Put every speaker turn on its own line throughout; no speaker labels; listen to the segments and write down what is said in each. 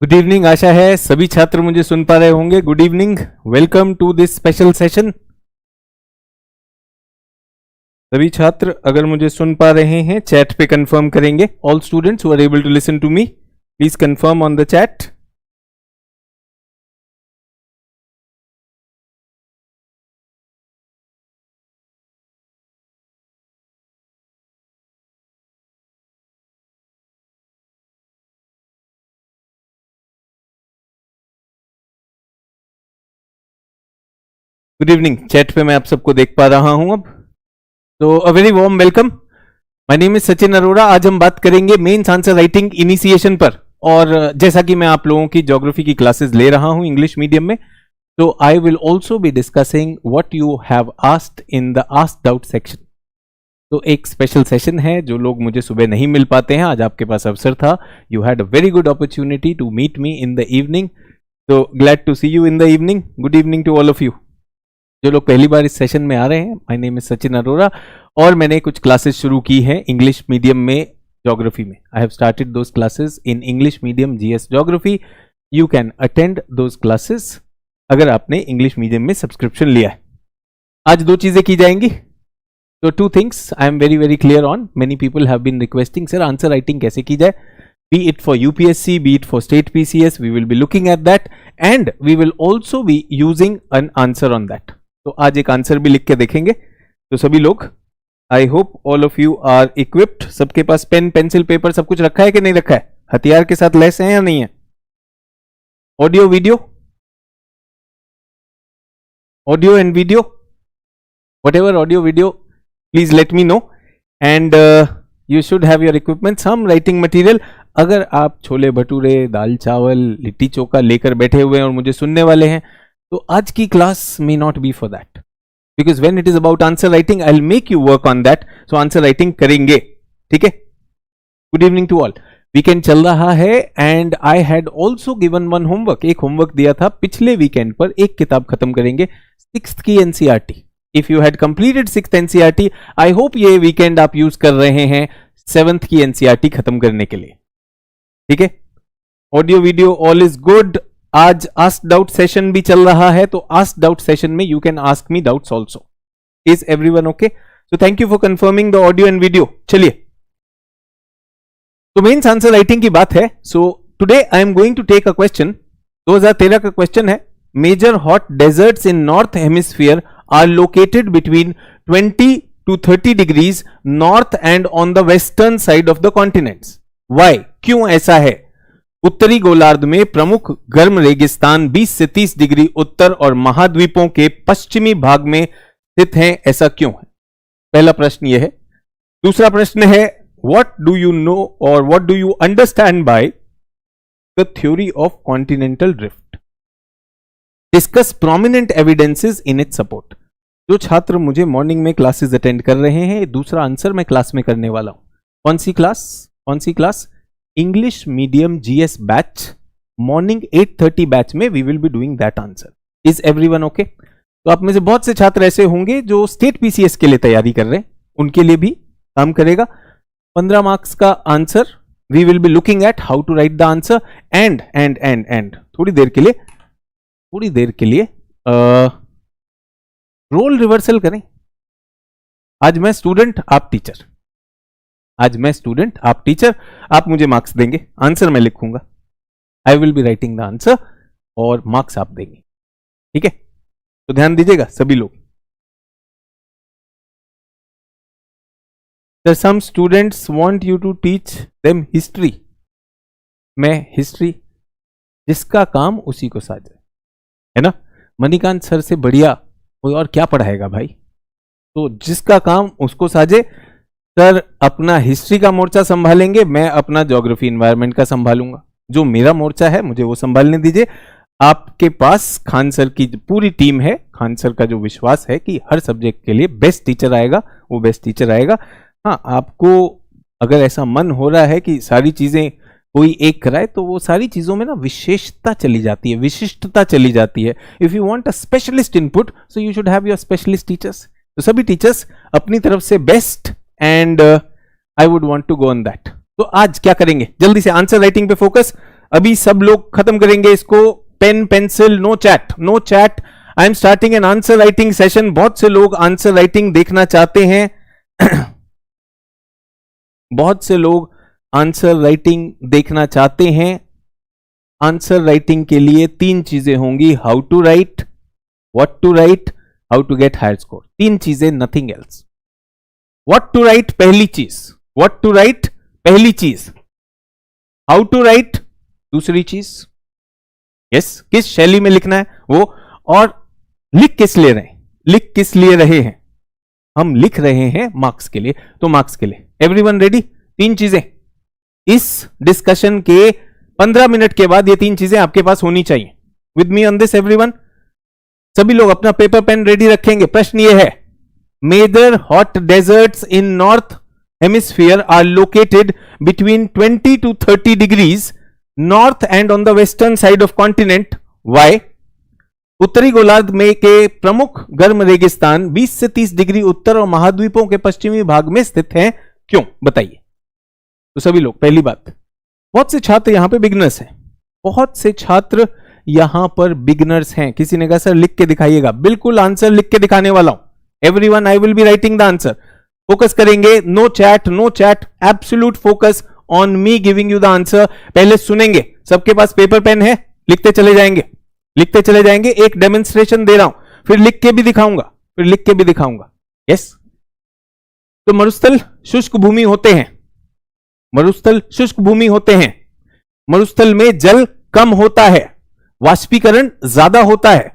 Good evening. आशा है सभी छात्र मुझे सुन पा रहे होंगे। Good evening, welcome to this special session. सभी छात्र अगर मुझे सुन पा रहे हैं चैट पे कंफर्म करेंगे। All students who are able to listen to me please confirm on the chat. Good evening. Chat पे मैं आप सबको देख पा रहा हूं अब, तो a very warm welcome. My name is Sachin Arora. आज हम बात करेंगे मेंस आंसर राइटिंग इनिशिएशन पर। और जैसा कि मैं आप लोगों की ज्योग्राफी की क्लासेस ले रहा हूं इंग्लिश मीडियम में, तो I will also be discussing what you have asked in the ask doubt section. तो एक स्पेशल सेशन है। जो लोग मुझे सुबह नहीं मिल पाते हैं, आज आपके पास अवसर था। You had a very good opportunity to meet me in the evening, तो glad to see you in the evening. Good evening to all of you. जो लोग पहली बार इस सेशन में आ रहे हैं, my name is Sachin Arora और मैंने कुछ क्लासेस शुरू की हैं इंग्लिश मीडियम में ज्योग्राफी में। I have started those classes in English medium GS geography. You can attend those classes अगर आपने इंग्लिश मीडियम में सब्सक्रिप्शन लिया है। आज दो चीजें की जाएंगी। So two things I am very clear on. Many people have been requesting, sir, answer writing कैसे की जाए, be it for UPSC, be it for state PCS. We will be looking at that and we will also be using an answer on that. तो आज एक answer भी लिख के देखेंगे। तो सभी लोग, I hope all of you are equipped. सबके पास पेन पेंसिल पेपर सब कुछ रखा है कि नहीं रखा है? हथियार के साथ लैस है या नहीं है? Audio and video, whatever audio video, please let me know and you should have your equipment, some writing material. अगर आप छोले भटूरे, दाल चावल, लिट्टी चोखा लेकर बैठे हुए हैं और मुझे सुनने वाले हैं, तो आज की class may not be for that, because when it is about answer writing I'll make you work on that. So answer writing करेंगे, ठीक है? Good evening to all. Weekend चल रहा है and I had also given one homework. एक homework दिया था पिछले वीकेंड पर, एक किताब खत्म करेंगे 6th की NCERT. If you had completed 6th NCERT, I hope ये वीकेंड आप यूज कर रहे हैं 7th की NCERT खत्म करने के लिए, ठीक है? Audio video all is good. आज आस्क डाउट सेशन भी चल रहा है, तो आस्क डाउट सेशन में you can ask me doubts also. Is everyone okay? So thank you for confirming the audio and video. चलिए, तो मेंस आंसर राइटिंग की बात है। So today I am going to take a question. 2013 का question है, major hot deserts in north hemisphere are located between 20 to 30 degrees north and on the western side of the continents. Why? क्यों ऐसा है? उत्तरी गोलार्ध में प्रमुख गर्म रेगिस्तान 20 से 30 डिग्री उत्तर और महाद्वीपों के पश्चिमी भाग में स्थित हैं। ऐसा क्यों है? पहला प्रश्न यह है। दूसरा प्रश्न है, what do you know or what do you understand by the theory of continental drift? Discuss prominent evidences in its support. जो छात्र मुझे मॉर्निंग में क्लासेस अटेंड कर रहे हैं, दूसरा आंसर मैं क्लास में करने वाला हूं। कौन सी class? English medium GS batch, morning 8:30 batch में we will be doing that answer. Is everyone okay? तो आप में से बहुत से छात्र ऐसे होंगे जो स्टेट पीसीएस के लिए तैयारी कर रहे हैं, उनके लिए भी काम करेगा। 15 मार्क्स का answer we will be looking at how to write the answer and थोड़ी देर के लिए रोल रिवर्सल करें। आज मैं स्टूडेंट, आप टीचर। आप मुझे मार्क्स देंगे, आंसर मैं लिखूंगा। I will be writing the answer और मार्क्स आप देंगे, ठीक है? तो ध्यान दीजिएगा सभी लोग। Sir, some students want you to teach them history. मैं हिस्ट्री, जिसका काम उसी को साझे, है ना? मणिकांत सर से बढ़िया कोई और क्या पढ़ाएगा भाई? तो जिसका काम उसको साझे। सर अपना हिस्ट्री का मोर्चा संभालेंगे, मैं अपना ज्योग्राफी एनवायरनमेंट का संभालूंगा। जो मेरा मोर्चा है मुझे वो संभालने दीजिए। आपके पास खान सर की पूरी टीम है। खान सर का जो विश्वास है कि हर सब्जेक्ट के लिए बेस्ट टीचर आएगा, वो बेस्ट टीचर आएगा। हाँ, आपको अगर ऐसा मन हो रहा है कि सारी चीजें कोई एक कराए, तो वो सारी चीजों में ना विशेषता चली जाती है, विशिष्टता चली जाती है। If you want a specialist input, so you should have your specialist teachers. तो सभी टीचर्स अपनी तरफ से best and I would want to go on that. तो आज क्या करेंगे? जल्दी से आंसर राइटिंग पे फोकस। अभी सब लोग खत्म करेंगे इसको, pen pencil, no chat, no chat. I am starting an answer writing session. बहुत से लोग आंसर राइटिंग देखना चाहते हैं बहुत से लोग आंसर राइटिंग देखना चाहते हैं। आंसर राइटिंग के लिए 3 चीजें होंगी, how to write, what to write, how to get higher score. 3 चीजें, nothing else. What to write पहली चीज, व्हाट टू राइट पहली चीज, हाउ टू राइट दूसरी चीज। यस, किस शैली में लिखना है वो, और लिख किस लिए रहे हैं, लिख किस लिए रहे हैं। हम लिख रहे हैं मार्क्स के लिए, तो मार्क्स के लिए। Everyone ready? 3 चीजें इस डिस्कशन के 15 मिनट के बाद, ये 3 चीजें आपके पास होनी चाहिए। With me on this everyone? सभी लोग अपना पेपर पेन रेडी रखेंगे। प्रश्न ये है, major hot deserts in north hemisphere are located between 20 to 30 degrees north and on the western side of continent. Why? उत्तरी गोलार्ध में के प्रमुख गर्म रेगिस्तान 20 से 30 डिग्री उत्तर और महाद्वीपों के पश्चिमी भाग में स्थित हैं। क्यों, बताइए। तो सभी लोग, पहली बात, बहुत से छात्र यहां पे बिगनर्स हैं, बहुत से छात्र यहां पर बिगनर्स हैं। किसी ने कहा सर लिख के दिखाइएगा, बिल्कुल आंसर लिख के दिखाने वाला हूं। Everyone, I will be writing the answer. Focus करेंगे, no chat, no chat, absolute focus on me giving you the answer. पहले सुनेंगे, सबके पास पेपर पेन है, लिखते चले जाएंगे, लिखते चले जाएंगे। एक डेमोन्स्ट्रेशन दे रहा हूं, फिर लिख के भी दिखाऊंगा, फिर लिख के भी दिखाऊंगा। यस, तो मरुस्थल शुष्क भूमि होते हैं, मरुस्थल शुष्क भूमि होते हैं। मरुस्थल में जल कम होता है, वाष्पीकरण ज्यादा होता है।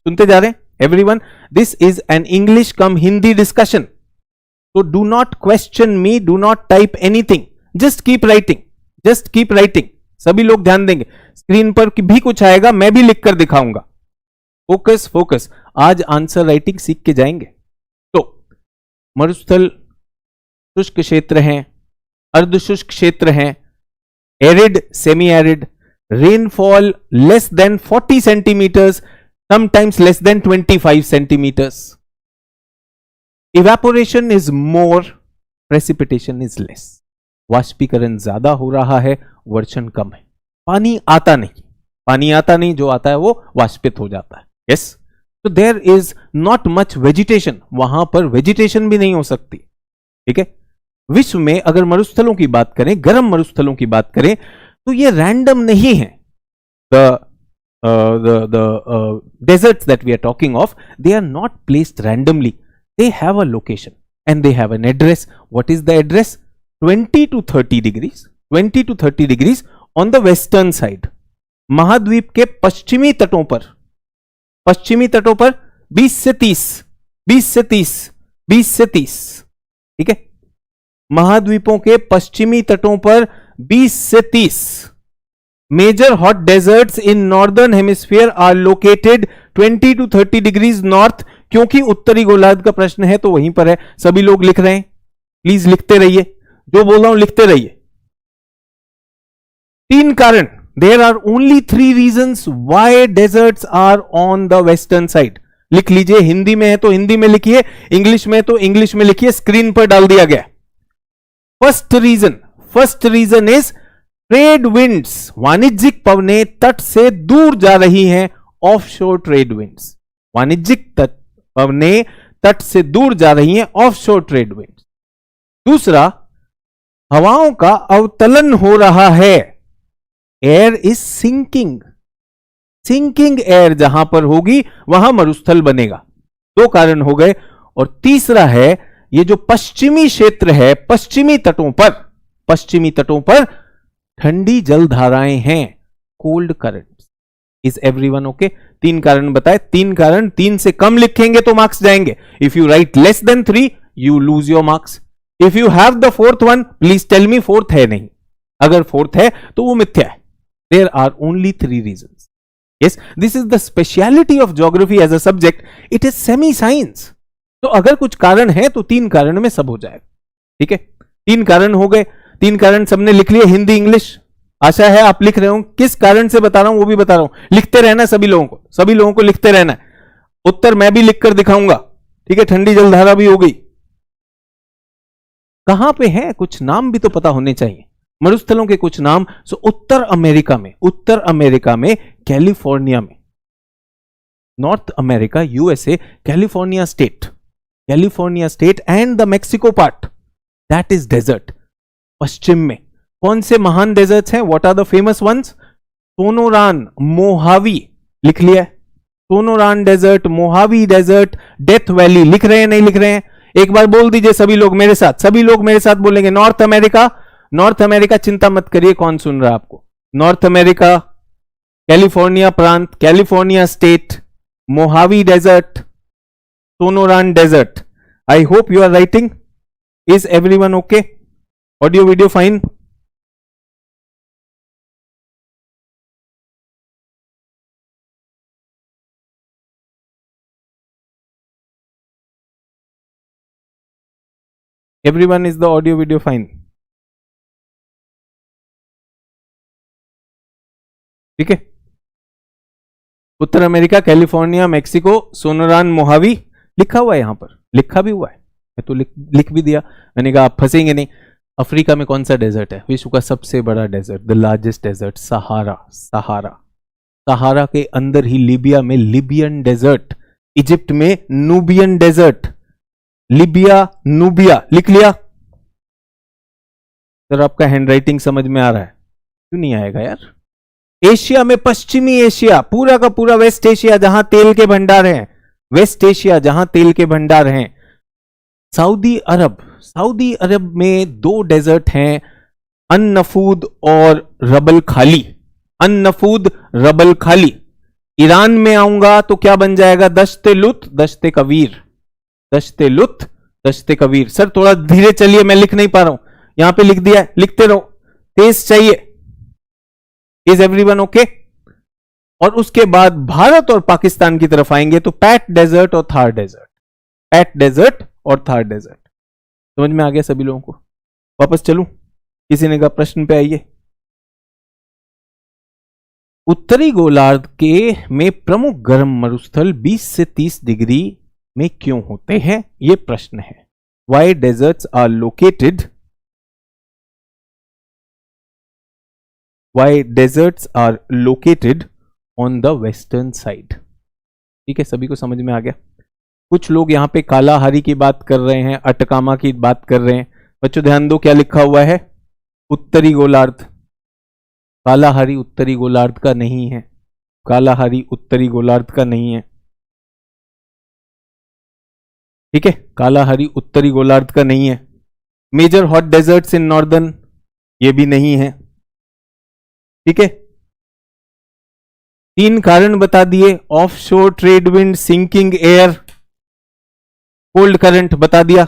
सुनते जा रहे हैं everyone? This is an English cum Hindi discussion, तो do not question me, do not type anything, just keep writing, just keep writing. सभी लोग ध्यान देंगे, स्क्रीन पर भी कुछ आएगा, मैं भी लिख कर दिखाऊंगा। फोकस फोकस, आज आंसर राइटिंग सीख के जाएंगे। तो मरुस्थल शुष्क क्षेत्र हैं, अर्धशुष्क क्षेत्र हैं, arid, semi arid, rainfall less than 40 centimetres, sometimes less than 25 centimetres. Evaporation is more, precipitation is less. वाष्पीकरण ज्यादा हो रहा है, वर्षण कम है। पानी आता नहीं, पानी आता नहीं, जो आता है वो वाष्पित हो जाता है। यस, तो there is not much vegetation, वहां पर वेजिटेशन भी नहीं हो सकती। ठीक है, विश्व में अगर मरुस्थलों की बात करें, गर्म मरुस्थलों की बात करें, तो ये रैंडम नहीं है। the deserts that we are talking of, they are not placed randomly. They have a location and they have an address. What is the address? 20 to 30 degrees, 20 to 30 degrees on the western side. महाद्वीप के पश्चिमी तटों पर, पश्चिमी तटों पर 20 से 30, 20 से 30, 20 से 30। ठीक है, महाद्वीपों के पश्चिमी तटों पर 20 से 30। Major hot deserts in northern hemisphere are located 20 to 30 degrees north. क्योंकि उत्तरी गोलार्ध का प्रश्न है तो वहीं पर है। सभी लोग लिख रहे हैं, प्लीज लिखते रहिए, जो बोल रहा हूं लिखते रहिए। 3 कारण, there are only 3 reasons why deserts are on the western side. लिख लीजिए, हिंदी में है तो हिंदी में लिखिए, इंग्लिश में तो इंग्लिश में लिखिए, स्क्रीन पर डाल दिया गया। First reason is trade winds, वाणिज्यिक पवनें तट से दूर जा रही हैं, ऑफशोर ट्रेड विंड्स। वाणिज्यिक पवनें तट से दूर जा रही हैं, ऑफशोर ट्रेड विंड्स। दूसरा, हवाओं का अवतलन हो रहा है, air is sinking, sinking air जहां पर होगी वहां मरुस्थल बनेगा। 2 कारण हो गए। और तीसरा है, ये जो पश्चिमी क्षेत्र है, पश्चिमी तटों पर ठंडी जलधाराएं हैं, cold currents. Is everyone okay? 3 कारण बताए, 3 कारण। 3 से कम लिखेंगे तो मार्क्स जाएंगे। If you write less than 3 you lose your marks. If you have the 4th one, please tell me 4th है नहीं। अगर 4th है तो वो मिथ्या है। There are only 3 reasons. Yes, this is the speciality of geography as a subject, it is semi science. तो अगर कुछ कारण है तो 3 कारण में सब हो जाएगा। ठीक है, 3 कारण हो गए। 3 कारण सबने लिख लिए, हिंदी इंग्लिश। आशा है आप लिख रहे हो। किस कारण से बता रहा हूं वो भी बता रहा हूं। लिखते रहना सभी लोगों को लिखते रहना है। उत्तर मैं भी लिखकर दिखाऊंगा। ठीक है, ठंडी जलधारा भी हो गई। कहां पे है, कुछ नाम भी तो पता होने चाहिए। मरुस्थलों के कुछ नाम। सो उत्तर अमेरिका में कैलिफोर्निया में, North America USA, California state and the Mexico part, that is desert. पश्चिम में कौन से महान डेजर्ट्स हैं? What are the famous ones? Sonoran, Mojave, लिख लिया है। Sonoran desert, Mojave desert, Death Valley. लिख रहे हैं नहीं लिख रहे हैं? एक बार बोल दीजिए सभी लोग मेरे साथ बोलेंगे। नॉर्थ अमेरिका, चिंता मत करिए कौन सुन रहा है आपको। नॉर्थ अमेरिका, कैलिफोर्निया प्रांत, California state, Mojave desert, Sonoran desert. I hope you are writing. Is everyone okay? Audio video fine? Everyone, is the audio video fine? ठीक है। उत्तर America, California, Mexico, Sonoran, Mojave, लिखा हुआ है यहां पर, लिखा भी हुआ है, मैं तो लिख भी दिया। मैंने कहा आप फंसेंगे नहीं। अफ्रीका में कौन सा डेजर्ट है? विश्व का सबसे बड़ा डेजर्ट, द लार्जेस्ट डेजर्ट, सहारा के अंदर ही लीबिया में लिबियन डेजर्ट, इजिप्ट में नूबियन डेजर्ट, नूबिया, लिख लिया। सर आपका हैंडराइटिंग समझ में आ रहा है? क्यों नहीं आएगा यार? एशिया में पश्चिमी एशिया, पूरा का पूरा वेस्ट एशिया जहां तेल के भंडार हैं, सऊदी अरब में 2 डेजर्ट हैं, अन-नफूद और रबल खाली। ईरान में आऊंगा तो क्या बन जाएगा? दश्ते कबीर। सर थोड़ा धीरे चलिए, मैं लिख नहीं पा रहा हूं, यहां पे लिख दिया है, लिखते रहो, तेज चाहिए। Is everyone okay? और उसके बाद भारत और पाकिस्तान की तरफ आएंगे तो पैट डेजर्ट और थार डेजर्ट। समझ में आ गया सभी लोगों को? वापस चलूं? किसी ने कहा प्रश्न पे आइए। उत्तरी गोलार्ध के में प्रमुख गर्म मरुस्थल 20 से 30 डिग्री में क्यों होते हैं? यह प्रश्न है। Why deserts are located on the western side. ठीक है, सभी को समझ में आ गया? कुछ लोग यहां पे कालाहारी की बात कर रहे हैं, अटकामा की बात कर रहे हैं। बच्चों ध्यान दो, क्या लिखा हुआ है? उत्तरी गोलार्ध। कालाहारी उत्तरी गोलार्ध का नहीं है, ठीक है, कालाहारी उत्तरी गोलार्ध का नहीं है। Major hot deserts in northern, ये भी नहीं है। ठीक है, 3 कारण बता दिए। Offshore trade wind, sinking air, cold current बता दिया।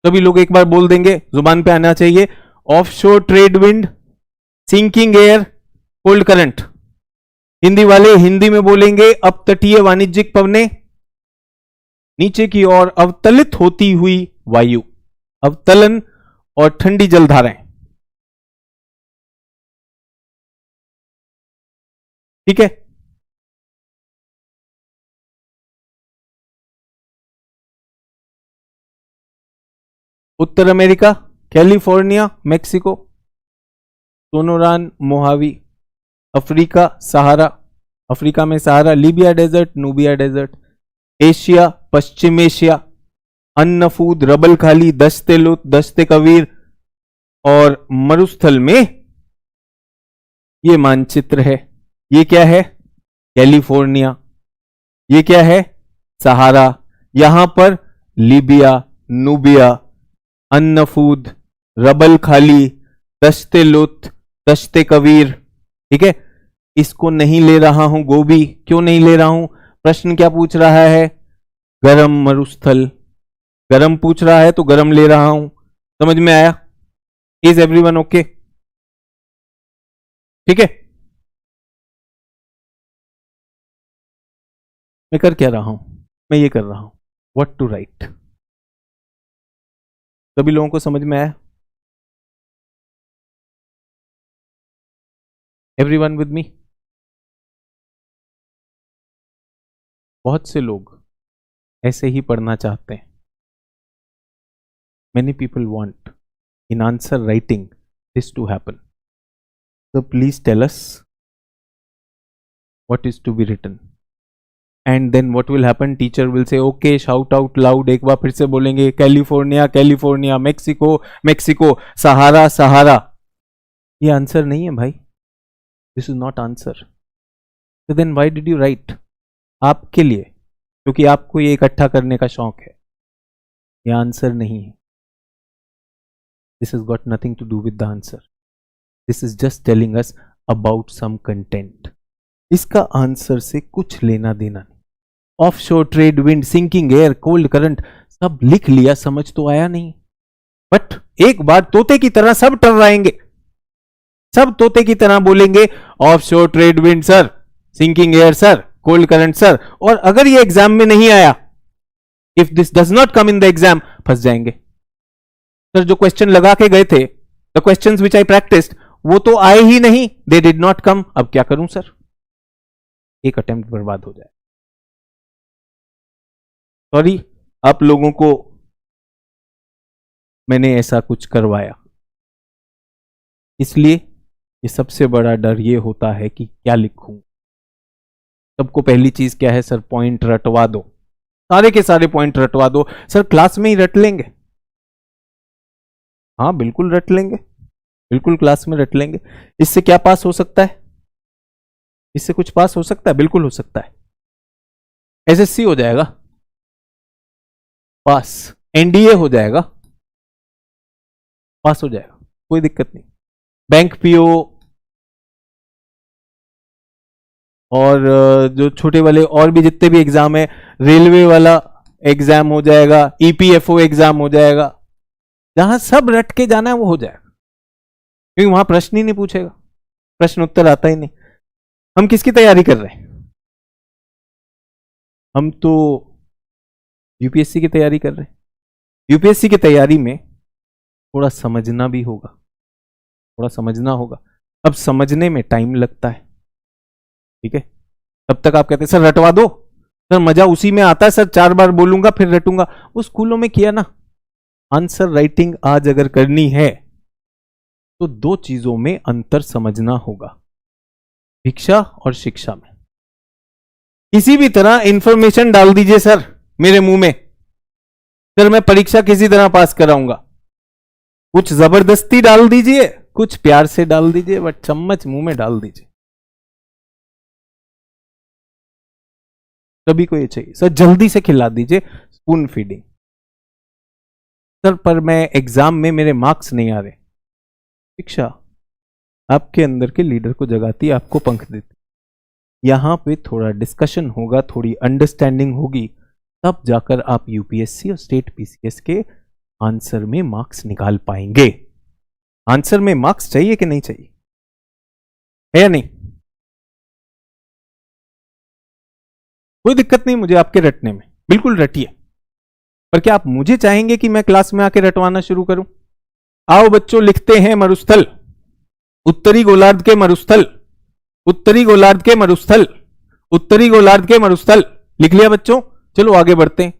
सभी लोग एक बार बोल देंगे, जुबान पे आना चाहिए। Offshore trade wind, sinking air, cold current. Hindi वाले हिंदी में बोलेंगे। अपतटीय वाणिज्यिक पवनें, नीचे की ओर अवतलित होती हुई वायु, अवतलन और ठंडी जलधाराएं। ठीक है, उत्तर America, California, Mexico, Sonoran, Mojave. Africa, Africa में Sahara, Libya desert, Nubia desert. Asia, पश्चिम Asia, An Nafud, Rub al Khali, Dasht e Kabir. और मरुस्थल में ये मानचित्र है, ये क्या है? कैलिफोर्निया। ये क्या है? सहारा। यहां पर Libya, Nubia, अन-नफूद, Rub al Khali, Dasht e Kabir. ठीक है, इसको नहीं ले रहा हूं गोभी। क्यों नहीं ले रहा हूं? प्रश्न क्या पूछ रहा है? गरम मरुस्थल, गरम पूछ रहा है तो गरम ले रहा हूं। समझ में आया? Is everyone okay? ठीक है, मैं कर क्या रहा हूं? मैं ये कर रहा हूं, व्हाट टू राइट। सभी लोगों को समझ में आया? Everyone with me? बहुत से लोग ऐसे ही पढ़ना चाहते हैं। Many people want in answer writing this to happen. So please tell us what is to be written. And then what will happen? Teacher will say, okay, shout out loud. एक बार फिर से बोलेंगे, California California, Mexico Mexico, Sahara Sahara. ये answer नहीं है भाई. This is not answer. तो then why did you write? आपके लिए, क्योंकि आपको ये इकट्ठा करने का शौक है. ये आंसर नहीं है. This is got nothing to do with the answer. This is just telling us about some content. इसका आंसर से कुछ लेना देना नहीं. Offshore trade wind, sinking air, cold current, सब लिख लिया, समझ तो आया नहीं. बट एक बार तोते की तरह सब टर्राएंगे, सब तोते की तरह बोलेंगे offshore trade wind sir, sinking air sir, cold current sir. और अगर ये एग्जाम में नहीं आया, if this does not come in the exam, फंस जाएंगे. सर जो क्वेश्चन लगा के गए थे, the questions which I practised, वो तो आए ही नहीं. They did not come. अब क्या करूं सर? एक अटेम्प्ट बर्बाद हो जाए. सॉरी आप लोगों को मैंने ऐसा कुछ करवाया, इसलिए ये सबसे बड़ा डर ये होता है कि क्या लिखूं. सबको पहली चीज क्या है सर? पॉइंट रटवा दो, सारे के सारे पॉइंट रटवा दो. सर क्लास में ही रट लेंगे. हाँ बिल्कुल रट लेंगे, बिल्कुल क्लास में रट लेंगे. इससे क्या पास हो सकता है? इससे कुछ पास हो सकता है? बिल्कुल हो सकता है. एसएससी हो जाएगा पास, एनडीए हो जाएगा पास, हो जाएगा, कोई दिक्कत नहीं. बैंक पीओ और जो छोटे वाले और भी जितने भी एग्जाम है, रेलवे वाला एग्जाम हो जाएगा, ईपीएफओ एग्जाम हो जाएगा. जहां सब रट के जाना है वो हो जाएगा, क्योंकि वहां प्रश्न ही नहीं पूछेगा, प्रश्न उत्तर आता ही नहीं. हम किसकी तैयारी कर रहे हैं? हम तो यूपीएससी की तैयारी कर रहे हैं. यूपीएससी की तैयारी में थोड़ा समझना भी होगा, थोड़ा समझना होगा. अब समझने में टाइम लगता है, ठीक है. तब तक आप कहते हैं सर रटवा दो. सर मजा उसी में आता है सर, 4 बार बोलूंगा फिर रटूंगा. वो स्कूलों में किया ना. आंसर राइटिंग आज अगर करनी है तो 2 चीजों में अंतर समझना होगा, भिक्षा और शिक्षा में. किसी भी तरह इंफॉर्मेशन डाल दीजिए सर मेरे मुंह में, सर मैं परीक्षा किसी तरह पास कराऊंगा. कुछ जबरदस्ती डाल दीजिए, कुछ प्यार से डाल दीजिए, बट चम्मच मुंह में डाल दीजिए. सभी को ये चाहिए सर, जल्दी से खिला दीजिए, स्पून फीडिंग. सर पर मैं एग्जाम में मेरे मार्क्स नहीं आ रहे. शिक्षा आपके अंदर के लीडर को जगाती, आपको पंख देती. यहां पे थोड़ा डिस्कशन होगा, थोड़ी अंडरस्टैंडिंग होगी, तब जाकर आप यूपीएससी और स्टेट पीसीएस के आंसर में मार्क्स निकाल पाएंगे. आंसर में मार्क्स चाहिए कि नहीं चाहिए? है या नहीं? कोई दिक्कत नहीं मुझे आपके रटने में, बिल्कुल रटिए. पर क्या आप मुझे चाहेंगे कि मैं क्लास में आके रटवाना शुरू करूं? आओ बच्चों लिखते हैं मरुस्थल, उत्तरी गोलार्ध के मरुस्थल, उत्तरी गोलार्ध के मरुस्थल, उत्तरी गोलार्ध के मरुस्थल. लिख लिया बच्चों? चलो आगे बढ़ते हैं.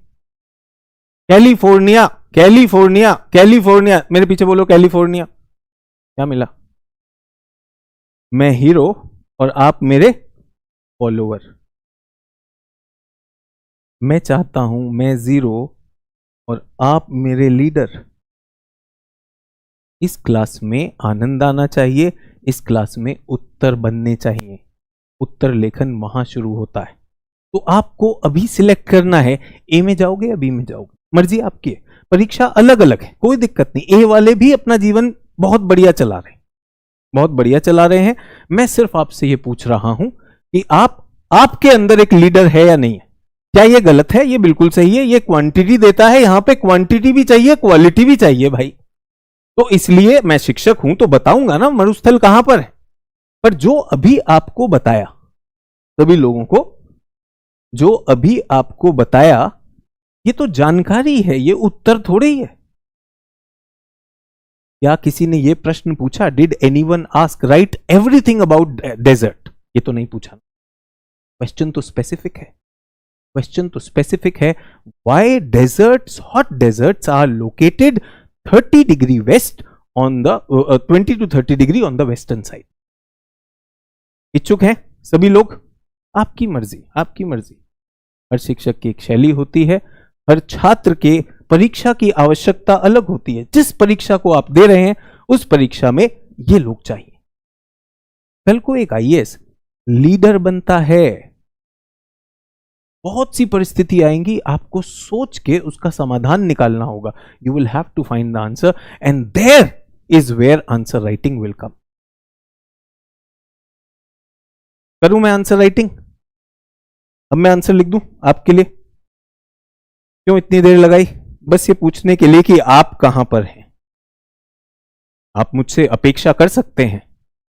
कैलिफोर्निया कैलिफोर्निया कैलिफोर्निया, मेरे पीछे बोलो कैलिफोर्निया. क्या मिला? मैं हीरो और आप मेरे फॉलोवर. मैं चाहता हूं मैं जीरो और आप मेरे लीडर. इस क्लास में आनंद आना चाहिए, इस क्लास में उत्तर बनने चाहिए. उत्तर लेखन वहां शुरू होता है. तो आपको अभी सिलेक्ट करना है, ए में जाओगे या बी में जाओगे, मर्जी आपकी है. परीक्षा अलग अलग है, कोई दिक्कत नहीं. ए वाले भी अपना जीवन बहुत बढ़िया चला रहे हैं, बहुत बढ़िया चला रहे हैं. मैं सिर्फ आपसे ये पूछ रहा हूं कि आपके अंदर एक लीडर है या नहीं है. क्या ये गलत है? ये बिल्कुल सही है. ये क्वांटिटी देता है, यहां पे क्वांटिटी भी चाहिए, क्वालिटी भी चाहिए भाई. तो इसलिए मैं शिक्षक हूं तो बताऊंगा ना मरुस्थल कहां पर है. पर जो अभी आपको बताया, सभी लोगों को जो अभी आपको बताया, ये तो जानकारी है, ये उत्तर थोड़े ही है. क्या किसी ने ये प्रश्न पूछा, did anyone ask write everything about desert? ये तो नहीं पूछा. क्वेश्चन तो स्पेसिफिक है, क्वेश्चन तो स्पेसिफिक है. Why deserts, hot deserts are located 30 degree west on the 20 to 30 degree on the western side. इच्छुक हैं सभी लोग? आपकी मर्जी, आपकी मर्जी। हर शिक्षक की एक शैली होती है, हर छात्र के परीक्षा की आवश्यकता अलग होती है। जिस परीक्षा को आप दे रहे हैं उस परीक्षा में ये लोग चाहिए। कल को एक आईएएस लीडर बनता है, बहुत सी परिस्थिति आएंगी, आपको सोच के उसका समाधान निकालना होगा। You will have to find the answer and there is where answer writing will come. करूं मैं आंसर राइटिंग? अब मैं आंसर लिख दूं आपके लिए? क्यों इतनी देर लगाई? बस ये पूछने के लिए कि आप कहां पर हैं। आप मुझसे अपेक्षा कर सकते हैं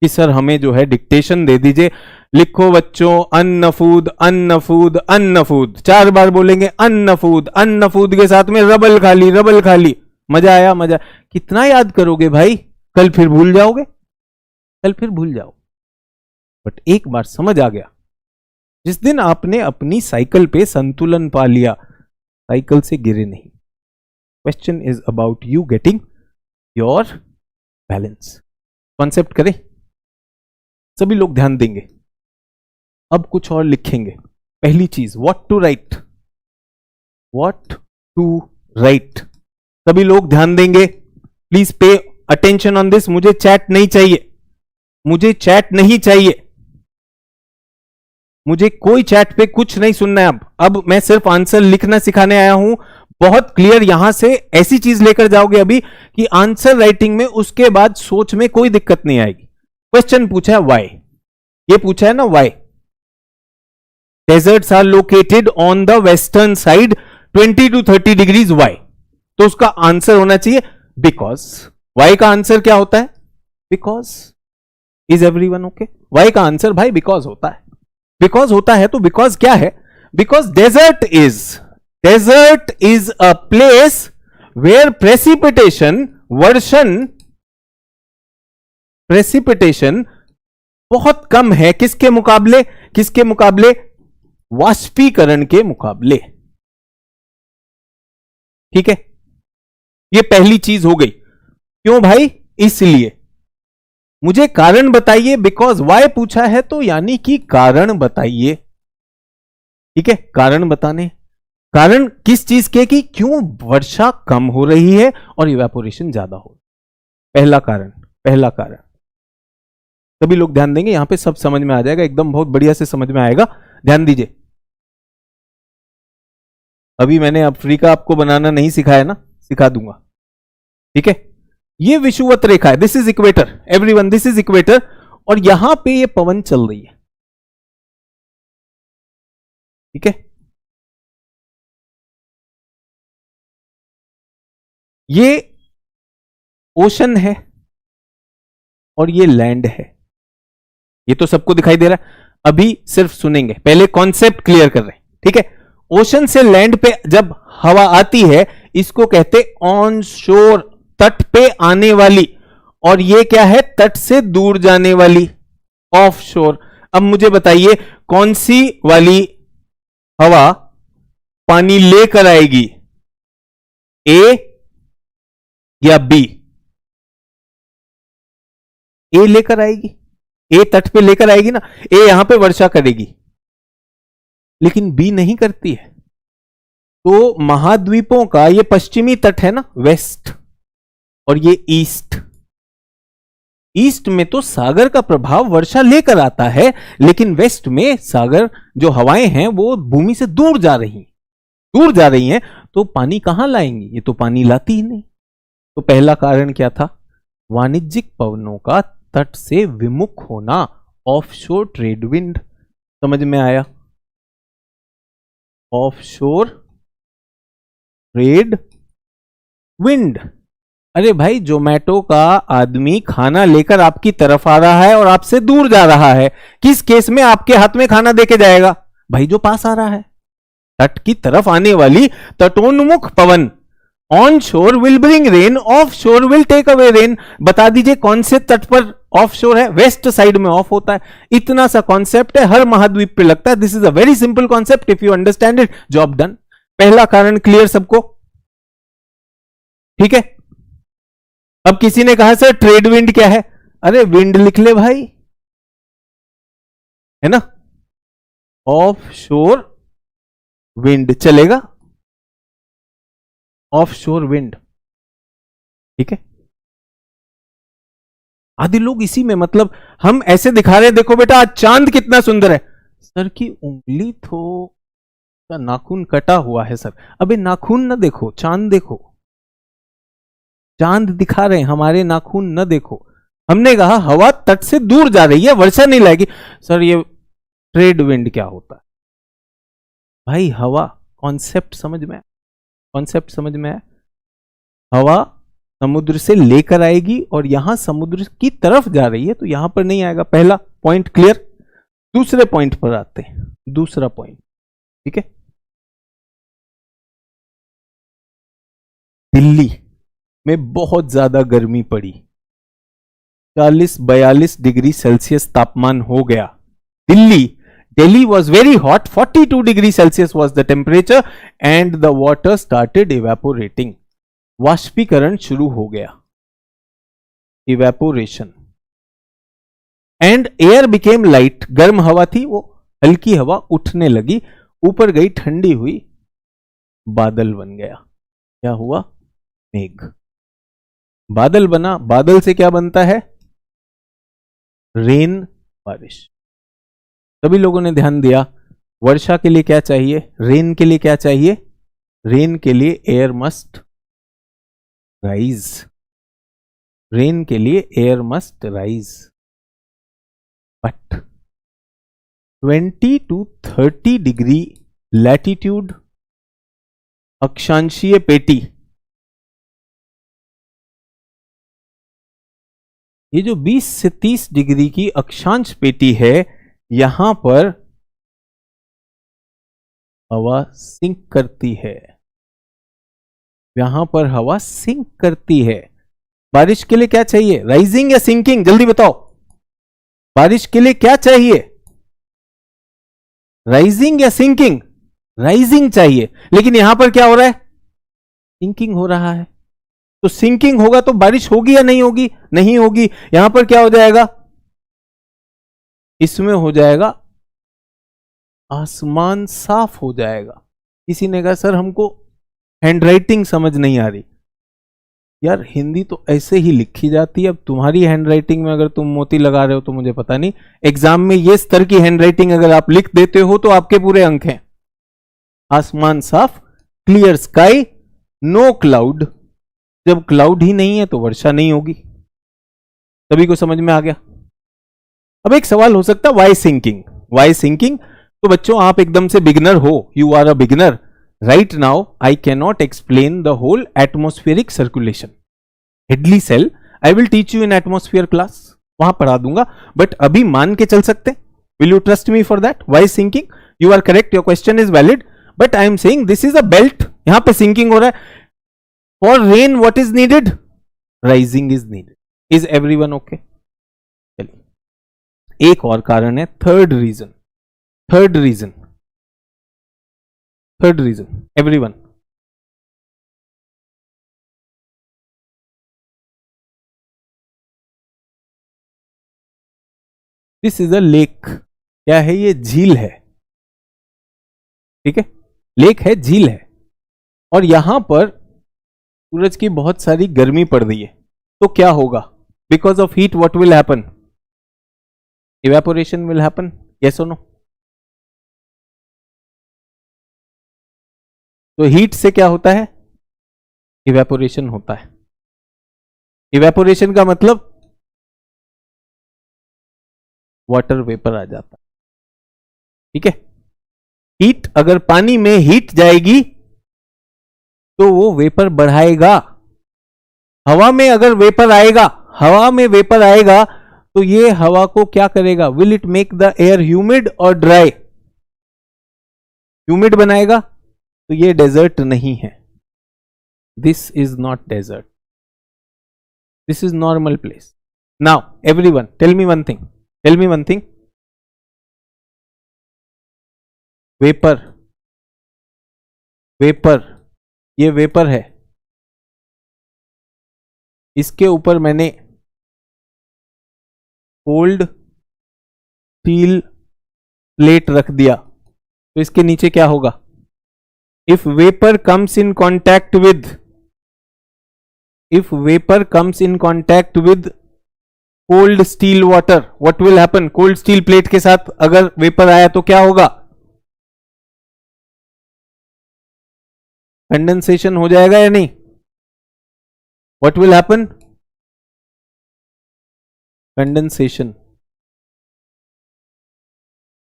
कि सर हमें जो है डिक्टेशन दे दीजिए, लिखो बच्चों अन्नफूद अन्नफूद अन्नफूद, 4 बार बोलेंगे अन्नफूद, अन्नफूद के साथ में रबल खाली रबल खाली। मजा आया? मजा। कितना याद करोगे भाई? कल फिर भूल जाओगे, कल फिर भूल जाओ। बट एक बार समझ आ गया, जिस दिन आपने अपनी साइकिल पे संतुलन पा लिया, साइकिल से गिरे नहीं। Question is about you getting your balance. Concept करें? सभी लोग ध्यान देंगे। अब कुछ और लिखेंगे। पहली चीज, what to write, what to write. सभी लोग ध्यान देंगे, please pay attention on this. मुझे चैट नहीं चाहिए, मुझे चैट नहीं चाहिए, मुझे कोई चैट पे कुछ नहीं सुनना है। अब मैं सिर्फ आंसर लिखना सिखाने आया हूं। बहुत क्लियर, यहां से ऐसी चीज लेकर जाओगे अभी कि आंसर राइटिंग में उसके बाद सोच में कोई दिक्कत नहीं आएगी। क्वेश्चन पूछा है वाई, ये पूछा है ना why. Deserts are located on the western side 20 to 30 degrees why. तो उसका आंसर होना चाहिए बिकॉज। वाई का आंसर क्या होता है? Because. Is everyone okay? Y का आंसर भाई बिकॉज होता है। बिकॉज होता है तो बिकॉज क्या है? Because desert is a place where precipitation, वर्षण, प्रेसिपिटेशन बहुत कम है। किसके मुकाबले? किसके मुकाबले? वाष्पीकरण के मुकाबले। ठीक है, ये पहली चीज हो गई। क्यों भाई? इसलिए। मुझे कारण बताइए, बिकॉज वाई पूछा है तो यानी कि कारण बताइए। ठीक है, कारण बताने। कारण किस चीज के? कि क्यों वर्षा कम हो रही है और इवेपोरेशन ज्यादा हो। पहला कारण, पहला कारण। सभी लोग ध्यान देंगे, यहां पे सब समझ में आ जाएगा, एकदम बहुत बढ़िया से समझ में आएगा। ध्यान दीजिए। अभी मैंने अफ्रीका आपको बनाना नहीं सिखाया ना, सिखा दूंगा। ठीक है, ये विषुवत रेखा है, this is equator, everyone this is equator. और यहां पे ये पवन चल रही है। ठीक है, ये ओशन है और ये लैंड है। ये तो सबको दिखाई दे रहा है। अभी सिर्फ सुनेंगे, पहले कॉन्सेप्ट क्लियर कर रहे हैं। ठीक है, ओशन से लैंड पे जब हवा आती है, इसको कहते ऑन शोर, तट पे आने वाली। और ये क्या है? तट से दूर जाने वाली, ऑफ शोर। अब मुझे बताइए कौन सी वाली हवा पानी लेकर आएगी, ए या बी? ए लेकर आएगी, ए तट पे लेकर आएगी ना, ए यहां पे वर्षा करेगी, लेकिन बी नहीं करती है। तो महाद्वीपों का ये पश्चिमी तट है ना, वेस्ट, और ये ईस्ट। ईस्ट में तो सागर का प्रभाव वर्षा लेकर आता है, लेकिन वेस्ट में सागर जो हवाएं हैं वो भूमि से दूर जा रही हैं, दूर जा रही हैं। तो पानी कहां लाएंगी? ये तो पानी लाती ही नहीं। तो पहला कारण क्या था? वाणिज्यिक पवनों का तट से विमुख होना, ऑफशोर ट्रेड विंड। समझ में आया? Offshore trade wind. अरे भाई, जोमेटो का आदमी खाना लेकर आपकी तरफ आ रहा है और आपसे दूर जा रहा है। किस केस में आपके हाथ में खाना देके जाएगा? भाई जो पास आ रहा है। तट की तरफ आने वाली तटोन्मुख पवन, onshore will bring rain, offshore will take away rain. बता दीजिए कौन से तट पर ऑफ शोर है? वेस्ट साइड में ऑफ होता है। इतना सा कॉन्सेप्ट है, हर महाद्वीप पे लगता है। This is a very simple concept, if you understand it, job done. पहला कारण क्लियर सबको? ठीक है, अब किसी ने कहा सर ट्रेड विंड क्या है, अरे विंड लिख ले भाई, है ना, ऑफ शोर विंड चलेगा, ऑफ शोर विंड, ठीक है। आदि लोग इसी में, मतलब हम ऐसे दिखा रहे हैं, देखो बेटा आज चांद कितना सुंदर है, सर की उंगली तो नाखून कटा हुआ है सर, अबे नाखून न देखो, चांद देखो, चांद दिखा रहे हैं, हमारे नाखून न देखो। हमने कहा हवा तट से दूर जा रही है, वर्षा नहीं लाएगी, सर ये ट्रेड विंड क्या होता है भाई, हवा कॉन्सेप्ट समझ में, कॉन्सेप्ट समझ में है, हवा समुद्र से लेकर आएगी और यहां समुद्र की तरफ जा रही है, तो यहां पर नहीं आएगा, पहला पॉइंट क्लियर। दूसरे पॉइंट पर आते हैं, दूसरा पॉइंट, ठीक है। दिल्ली में बहुत ज्यादा गर्मी पड़ी, 40-42 डिग्री सेल्सियस तापमान हो गया Delhi, Delhi was very hot, 42 degree Celsius was the temperature and the water started evaporating. वाष्पीकरण शुरू हो गया, evaporation, and air became light, गर्म हवा थी वो हल्की हवा उठने लगी, ऊपर गई ठंडी हुई, बादल बन गया, क्या हुआ, मेघ, बादल बना, बादल से क्या बनता है, रेन, बारिश। सभी लोगों ने ध्यान दिया, वर्षा के लिए क्या चाहिए, रेन के लिए क्या चाहिए, रेन के लिए एयर मस्ट राइज, रेन के लिए air must rise, but 20 to 30 degree latitude, अक्षांशीय पेटी, ये जो 20 से 30 डिग्री की अक्षांश पेटी है, यहां पर हवा सिंक करती है, यहां पर हवा सिंक करती है। बारिश के लिए क्या चाहिए, राइजिंग या सिंकिंग, जल्दी बताओ, बारिश के लिए क्या चाहिए, राइजिंग या सिंकिंग, राइजिंग चाहिए, लेकिन यहां पर क्या हो रहा है, सिंकिंग हो रहा है, तो सिंकिंग होगा तो बारिश होगी या नहीं होगी, नहीं होगी, यहां पर क्या हो जाएगा, इसमें हो जाएगा आसमान साफ हो जाएगा। किसी ने कहा सर हमको हैंडराइटिंग समझ नहीं आ रही, यार हिंदी तो ऐसे ही लिखी जाती है, अब तुम्हारी हैंडराइटिंग में अगर तुम मोती लगा रहे हो तो मुझे पता नहीं, एग्जाम में ये स्तर की हैंडराइटिंग अगर आप लिख देते हो तो आपके पूरे अंक हैं। आसमान साफ, क्लियर स्काई, नो क्लाउड, जब क्लाउड ही नहीं है तो वर्षा नहीं होगी। सभी को समझ में आ गया। अब एक सवाल हो सकता है वाई सिंकिंग, वाई सिंकिंग, तो बच्चों आप एकदम से बिगिनर हो, you are a beginner, right now I can not explain the whole atmospheric circulation, Hadley cell I will teach you in atmosphere class, वहां पढ़ा दूंगा, बट अभी मान के चल सकते, will you trust me for that, why sinking, you are correct, your question is valid, but I am saying this is a belt, यहां पे सिंकिंग हो रहा है, for rain what is needed, rising is needed, is everyone okay. चलिए एक और कारण है, third reason, third reason, third reason, everyone, this is a lake, क्या है ये, झील है, ठीक है, लेक है, झील है, और यहां पर सूरज की बहुत सारी गर्मी पड़ रही है, तो क्या होगा, because of heat what will happen, evaporation will happen, yes और नो, तो हीट से क्या होता है, इवेपोरेशन होता है, इवेपोरेशन का मतलब वाटर वेपर आ जाता है, ठीक है, हीट, अगर पानी में हीट जाएगी तो वो वेपर बढ़ाएगा, हवा में अगर वेपर आएगा, हवा में वेपर आएगा तो ये हवा को क्या करेगा, will it make the air humid और ड्राई, ह्यूमिड बनाएगा, तो ये डेजर्ट नहीं है, this is not desert, this is normal place. Now everyone tell me one thing, tell me one thing, vapour, vapour, ये वेपर है, इसके ऊपर मैंने कोल्ड स्टील प्लेट रख दिया, तो इसके नीचे क्या होगा? If vapour comes in contact with, if vapour comes in contact with cold still water, what will happen? Cold steel plate के साथ अगर वेपर आया तो क्या होगा? कंडेंसेशन हो जाएगा या नहीं? What will happen? Condensation.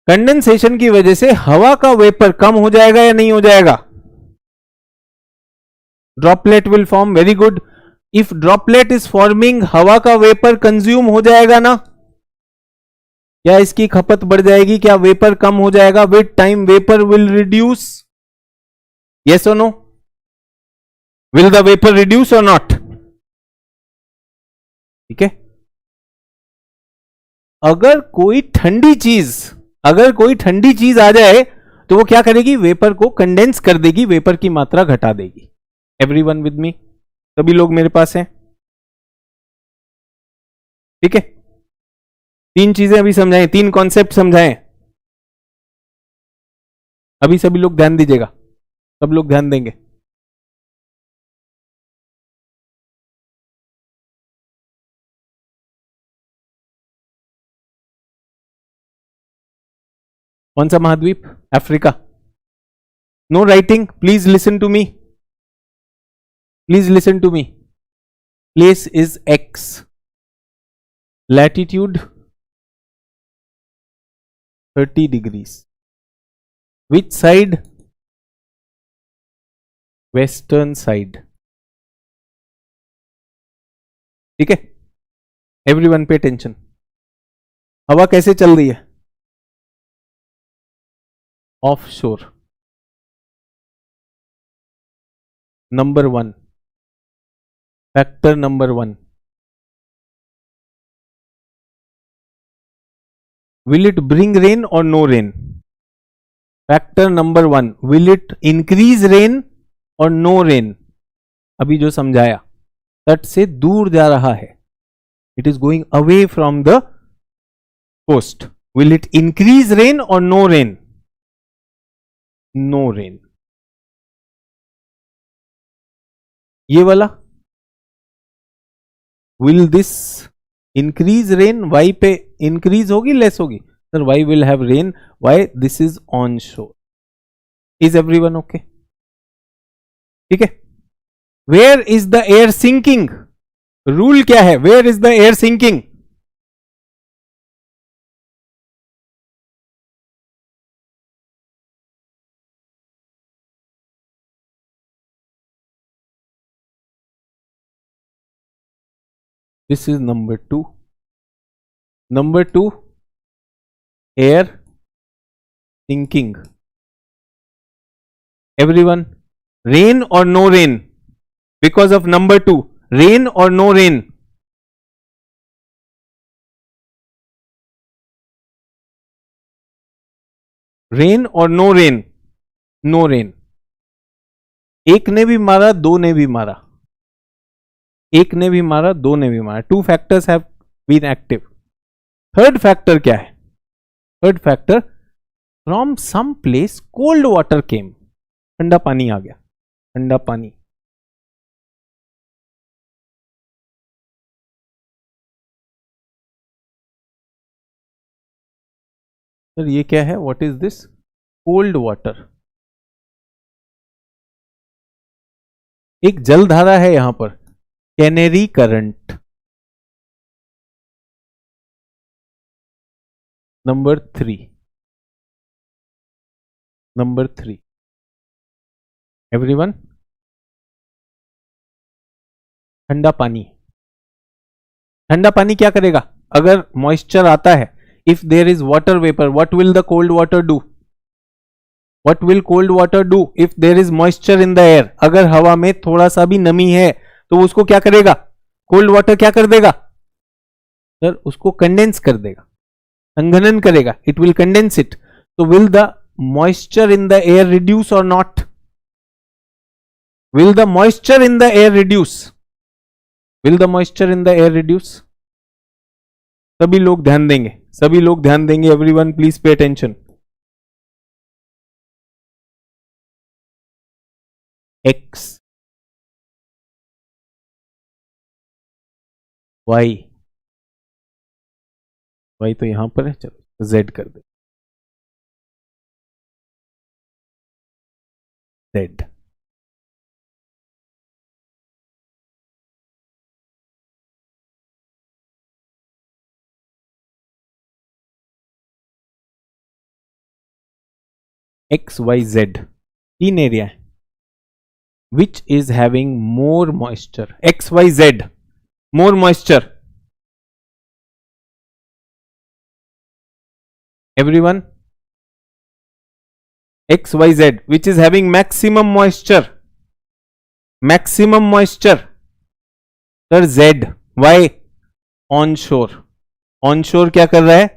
Condensation की वजह से हवा का वेपर कम हो जाएगा या नहीं हो जाएगा? Droplet will form, very good. If droplet is forming, हवा का वेपर कंज्यूम हो जाएगा ना? क्या इसकी खपत बढ़ जाएगी? क्या वेपर कम हो जाएगा? With time vapour will reduce, yes और no? Will the vapour reduce और नॉट? ठीक है। अगर कोई ठंडी चीज आ जाए तो वो क्या करेगी? वेपर को कंडेंस कर देगी, वेपर की मात्रा घटा देगी। Everyone with me? सभी लोग मेरे पास हैं? ठीक है। 3 चीजें अभी समझाएं, 3 कॉन्सेप्ट समझाएं। अभी सभी लोग ध्यान दीजिएगा, सब लोग ध्यान देंगे। कौन सा महाद्वीप? Africa. No writing, please listen to me, please listen to me. Place is X, latitude 30 degrees. Which side? Western side. ठीक है। एवरीवन पे टेंशन। हवा कैसे चल रही है? ऑफ शोर। Number 1, factor number 1, will it bring rain or no rain? Factor number 1, will it increase rain or no rain? अभी जो समझाया, तट से दूर जा रहा है, it is going away from the coast. Will it increase rain or no rain? No rain. ये वाला, will this increase rain? y पे increase होगी, less होगी? Sir, y will have rain. Why? This is onshore. Is everyone okay? ठीक है। Where is the air sinking? Rule क्या है? Where is the air sinking? This is number 2. Number 2, air sinking. Everyone, rain or no rain? Because of number 2, rain or no rain? Rain or no rain? No rain. एक ने भी मारा, 2 ने भी मारा, एक ने भी मारा, 2 ने भी मारा। 2 factors have been active. Third factor क्या है? Third factor, from some place cold water came, ठंडा पानी आ गया, ठंडा पानी। सर ये क्या है? What is this? Cold water. एक जलधारा है यहां पर, canary current. Number 3, number 3, everyone, ठंडा पानी। ठंडा पानी क्या करेगा? अगर मॉइस्चर आता है, if there is water vapour, what will the cold water do? What will cold water do if there is moisture in the air? अगर हवा में थोड़ा सा भी नमी है तो उसको क्या करेगा? कोल्ड वाटर क्या कर देगा? सर उसको कंडेंस कर देगा, संघनन करेगा, इट विल कंडेंस इट। तो will the moisture in the air reduce और not? Will the moisture in the air reduce? Will the moisture in the air reduce? सभी लोग ध्यान देंगे, सभी लोग ध्यान देंगे, everyone please pay attention. X Y, Y तो यहां पर है, चलो जेड कर दे. जेड एक्स वाई जेड तीन एरिया है. Which is having more moisture? X Y Z more moisture. Everyone, X Y Z which is having maximum moisture? Maximum moisture sir Z. Why? Onshore. Onshore क्या कर रहा है?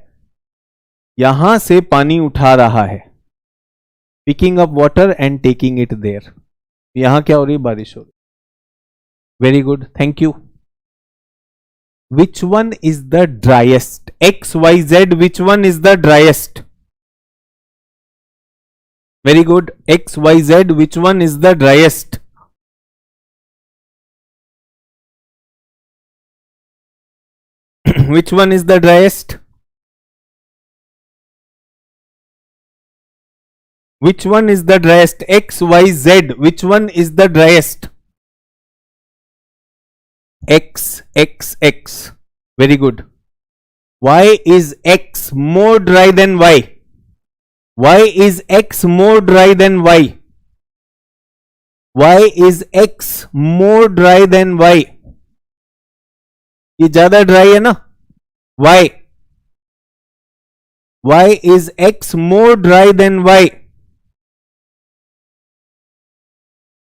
यहां से पानी उठा रहा है, picking up water and taking it there. यहां क्या हो रही है? बारिश हो रही. Very good, thank you. Which one is the driest? X Y Z which one is the driest? Very good. X Y Z which one is the driest? which one is the driest? Which one is the driest? X, Y, Z. Which one is the driest? X, X, X. Very good. Why is X more dry than Y? Why is X more dry than Y? Why is X more dry than Y? ये ज्यादा dry है ना? Why? Why is X more dry than Y?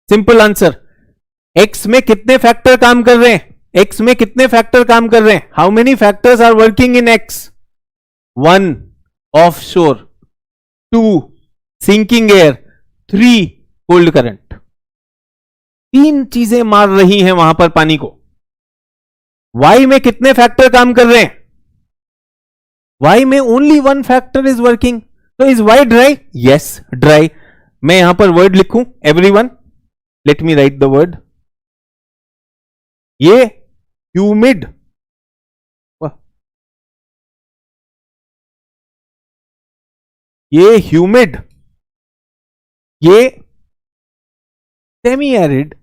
Simple answer. X में कितने factor काम कर रहे हैं? X में कितने फैक्टर काम कर रहे हैं? How many factors are working in X? 1 offshore, 2 sinking air, 3 cold current. तीन चीजें मार रही हैं वहां पर पानी को. Y में कितने फैक्टर काम कर रहे हैं? Y में ओनली 1 फैक्टर इज वर्किंग. तो is Y dry? Yes dry. मैं यहां पर वर्ड लिखूं? Everyone let me write the word. ये ह्यूमिड, ये ह्यूमिड, ये semi arid,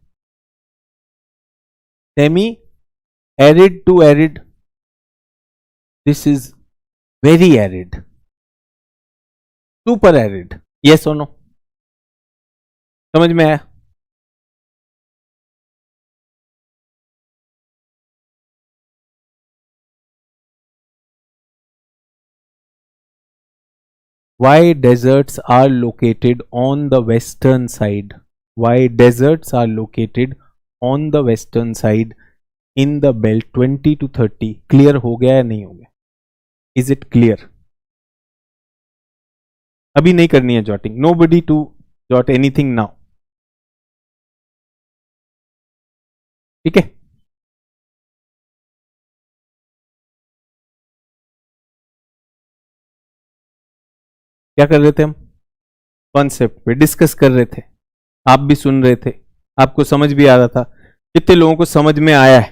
semi arid to arid, this is very arid, super arid. Yes और no? समझ में आया? Why deserts are located on the western side? Why deserts are located on the western side in the belt 20 to 30? Clear हो गया या नहीं हो गया? Is it clear? अभी नहीं करनी है jotting. Nobody to jot anything now. ठीक है? क्या कर रहे थे हम? कॉन्सेप्ट पे डिस्कस कर रहे थे. आप भी सुन रहे थे, आपको समझ भी आ रहा था. कितने लोगों को समझ में आया है?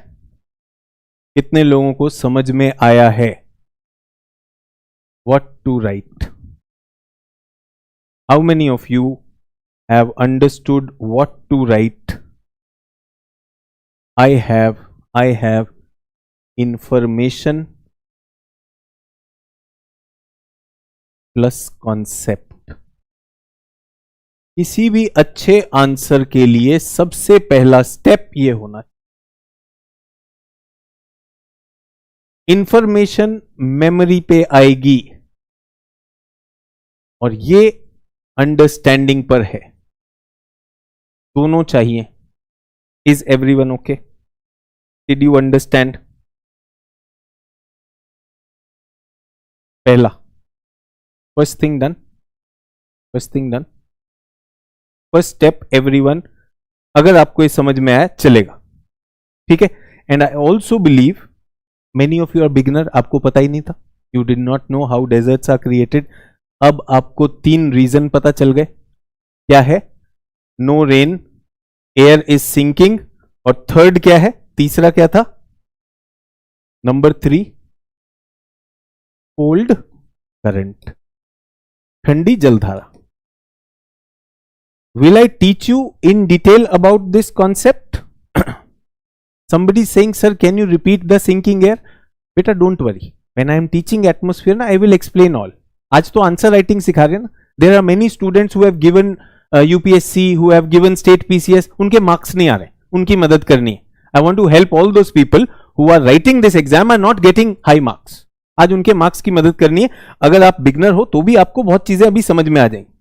कितने लोगों को समझ में आया है what to write? How many of you have understood what to write? I have information plus concept. किसी भी अच्छे आंसर के लिए सबसे पहला स्टेप ये होना चाहिए. इंफॉर्मेशन मेमोरी पे आएगी और ये अंडरस्टैंडिंग पर है. दोनों चाहिए. Is everyone okay? Did you understand? पहला first thing done. First thing done. First step everyone. अगर आपको ये समझ में आया चलेगा. ठीक है? And I also believe many of you are beginner, आपको पता ही नहीं था, you did not know how deserts are created. अब आपको 3 रीजन पता चल गए. क्या है? No rain, air is sinking, और थर्ड क्या है? तीसरा क्या था? नंबर 3, कोल्ड करंट, ठंडी जलधारा. Will I teach you in detail about this concept? Somebody is saying, sir, can you repeat the sinking air? Beta, don't worry. When I am teaching atmosphere, I will explain all. आज तो answer writing सिखा रहे हैं ना. There are many students who have given UPSC, who have given state PCS. उनके marks नहीं आ रहे, उनकी मदद करनी है. I want to help all those people who are writing this exam and not getting high marks. आज उनके marks की मदद करनी है. अगर आप बिगनर हो तो भी आपको बहुत चीजें अभी समझ में आ जाएंगी.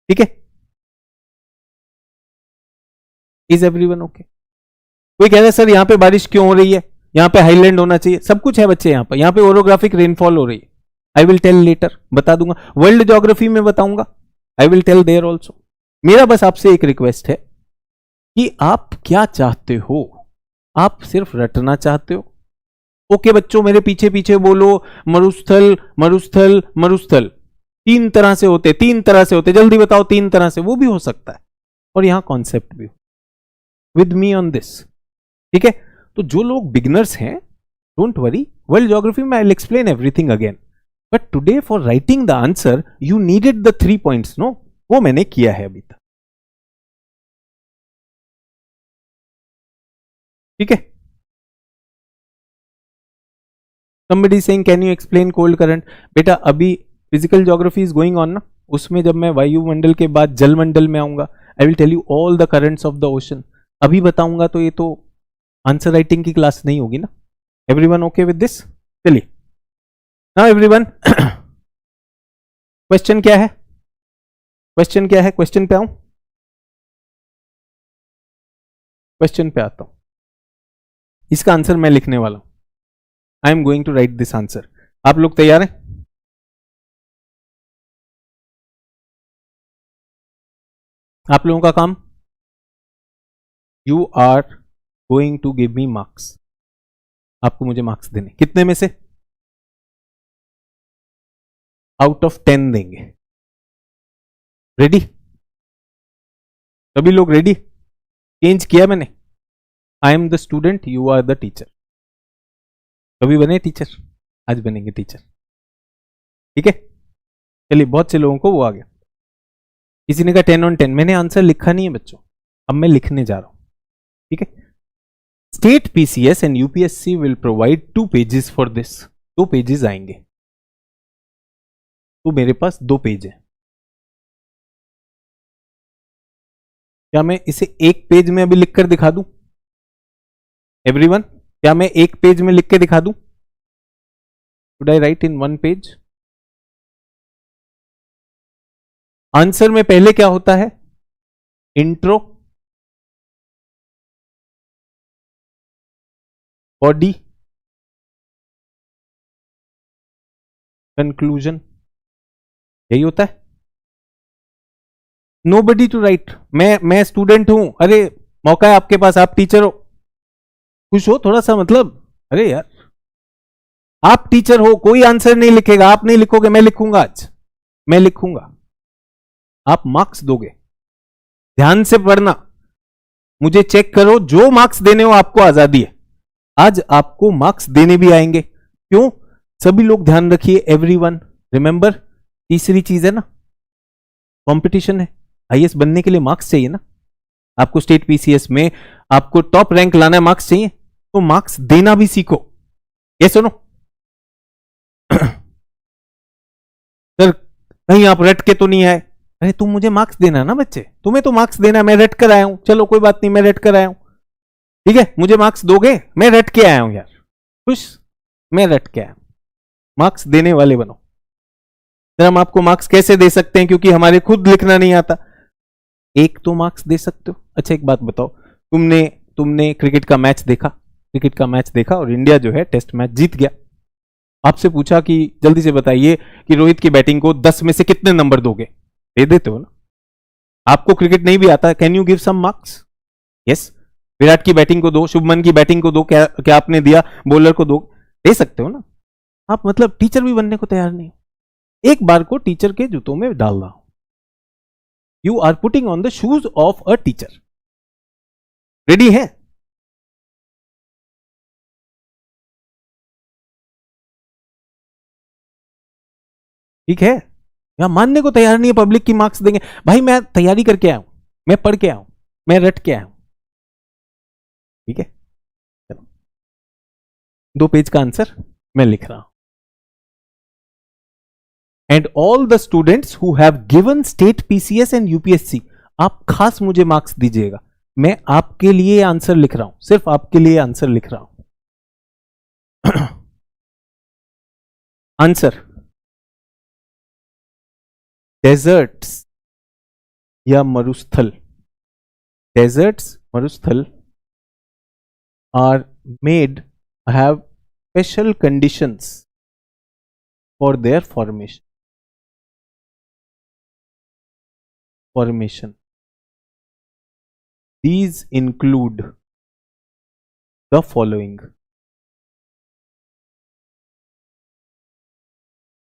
ठीक है? Is everyone okay? कोई कह रहा है सर यहां पे बारिश क्यों हो रही है, यहां पे हाईलैंड होना चाहिए. सब कुछ है बच्चे यहां पे ओरोग्राफिक रेनफॉल हो रही है. आई विल टेल लेटर, बता दूंगा. वर्ल्ड ज्योग्राफी में बताऊंगा, I will tell there also. मेरा बस आपसे एक रिक्वेस्ट है कि आप क्या चाहते हो. आप सिर्फ रटना चाहते हो? ओके बच्चों, मेरे पीछे पीछे बोलो. मरुस्थल मरुस्थल मरुस्थल 3 तरह से होते, 3 तरह से होते. जल्दी बताओ 3 तरह से. वो भी हो सकता है और यहां कॉन्सेप्ट भी हो. With me on this. ठीक है? तो जो लोग बिगनर्स हैं, डोंट वरी, वर्ल्ड ज्योग्राफी में I will explain everything again. But today for writing the answer you needed the 3 points. No, वो मैंने किया है अभी तक. ठीक है? somebody saying can you explain cold current? बेटा अभी physical geography is going on ना, उसमें जब मैं वायुमंडल के बाद जलमंडल में आऊंगा, I will tell you all the currents of the ocean. अभी बताऊंगा तो ये तो आंसर राइटिंग की क्लास नहीं होगी ना. Everyone okay with this? चलिए नाउ एवरीवन, क्वेश्चन क्या है? क्वेश्चन क्या है? क्वेश्चन पे आऊं, क्वेश्चन पे आता हूं. इसका आंसर मैं लिखने वाला हूं. I am going to write this answer. आप लोग तैयार हैं? आप लोगों का काम, you are going to give me marks. आपको मुझे मार्क्स देने. कितने में से? आउट ऑफ 10 देंगे. रेडी? सभी लोग रेडी? चेंज किया मैंने. I am the student, you are the teacher. कभी बने टीचर? आज बनेंगे टीचर. ठीक है? चलिए, बहुत से लोगों को वो आ गया. किसी ने कहा 10 on 10. मैंने आंसर लिखा नहीं है बच्चों, अब मैं लिखने जा रहा हूं. ठीक है? State PCS and UPSC will provide 2 pages for this. 2 pages आएंगे. तो मेरे पास 2 पेज है. क्या मैं इसे एक पेज में अभी लिखकर दिखा दूं? एवरीवन, क्या मैं एक पेज में लिख के दिखा दूं? Should I write in 1 page? Answer में पहले क्या होता है? Intro, body, conclusion. यही होता है. Nobody to write. मैं स्टूडेंट हूं. अरे मौका है आपके पास, आप टीचर हो, खुश हो थोड़ा सा. मतलब अरे यार, आप टीचर हो, कोई आंसर नहीं लिखेगा. आप नहीं लिखोगे, मैं लिखूंगा. आज मैं लिखूंगा, आप मार्क्स दोगे. ध्यान से पढ़ना, मुझे चेक करो. जो मार्क्स देने हो आपको आजादी है. आज आपको मार्क्स देने भी आएंगे. क्यों? सभी लोग ध्यान रखिए. एवरीवन रिमेंबर, तीसरी चीज है ना, कंपटीशन है. आईएएस बनने के लिए मार्क्स चाहिए ना. आपको स्टेट पीसीएस में आपको टॉप रैंक लाना है, मार्क्स चाहिए. तो मार्क्स देना भी सीखो. ये सुनो सर कहीं आप रट के तो नहीं आए? अरे तुम मुझे मार्क्स देना ना बच्चे, तुम्हें तो मार्क्स देना है. मैं रट कर आया हूं. चलो कोई बात नहीं, मैं रट कर आया हूं. ठीक है, मुझे मार्क्स दोगे? मैं रट के आया हूं यार. खुश? मैं रट के आया हूं. मार्क्स देने वाले बनो. सर हम आपको मार्क्स कैसे दे सकते हैं, क्योंकि हमारे खुद लिखना नहीं आता. एक तो मार्क्स दे सकते हो. अच्छा एक बात बताओ, तुमने क्रिकेट का मैच देखा? क्रिकेट का मैच देखा और इंडिया जो है टेस्ट मैच जीत गया. आपसे पूछा कि जल्दी से बताइए कि रोहित की बैटिंग को 10 में से कितने नंबर दोगे? दे देते हो ना. आपको क्रिकेट नहीं भी आता, can you give some marks? Yes, Virat की बैटिंग को दो, शुभमन की बैटिंग को दो, क्या क्या आपने दिया, बॉलर को दो, दे सकते हो ना आप। मतलब टीचर भी बनने को तैयार नहीं, एक बार को टीचर के जूतों में डाल रहा हूं। You are putting on the shoes of a teacher. Ready है? ठीक है, या मानने को तैयार नहीं है, पब्लिक की मार्क्स देंगे। भाई मैं तैयारी करके आया हूं, मैं पढ़ के आया हूं, मैं रट के आया हूं। ठीक है, चलो 2 पेज का आंसर मैं लिख रहा हूं। And all the students who have given state PCS and UPSC, आप खास मुझे मार्क्स दीजिएगा, मैं आपके लिए आंसर लिख रहा हूं, सिर्फ आपके लिए आंसर लिख रहा हूं। आंसर, डेजर्ट्स या मरुस्थल, डेजर्ट्स मरुस्थल are made have special conditions for their formation. These include the following.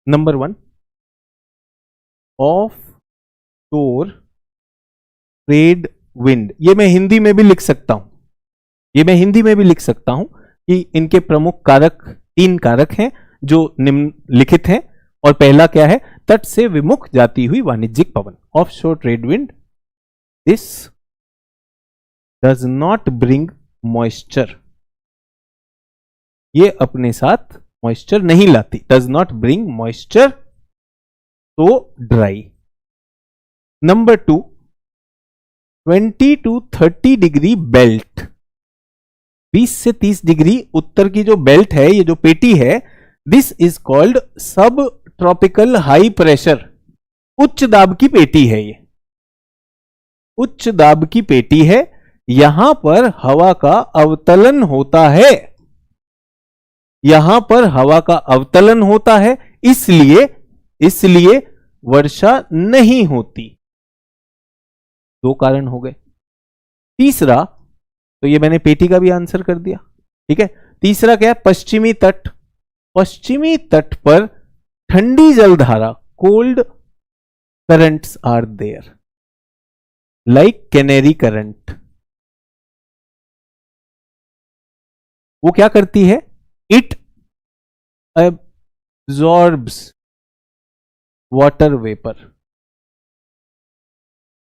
Number 1, offshore trade wind. ये मैं हिंदी में भी लिख सकता हूं, ये मैं हिंदी में भी लिख सकता हूं कि इनके प्रमुख कारक 3 कारक हैं जो निम्नलिखित हैं। और पहला क्या है? तट से विमुख जाती हुई वाणिज्यिक पवन, offshore trade wind. This does not bring moisture, ये अपने साथ मॉइस्चर नहीं लाती, डज नॉट ब्रिंग मॉइस्चर, तो dry. Number 2, 20 to 30 degree belt, 20 से 30 डिग्री उत्तर की जो बेल्ट है, ये जो पेटी है, दिस इज कॉल्ड सब ट्रॉपिकल हाई प्रेशर, उच्च दाब की पेटी है। ये उच्च दाब की पेटी है, यहां पर हवा का अवतलन होता है, यहां पर हवा का अवतलन होता है, इसलिए वर्षा नहीं होती। 2 कारण हो गए। तीसरा, तो ये मैंने पेटी का भी आंसर कर दिया, ठीक है। तीसरा क्या है? पश्चिमी तट, पश्चिमी तट पर ठंडी जलधारा, cold currents are there, like Canary Current. वो क्या करती है? इट एब्जॉर्ब्स वाटर वेपर,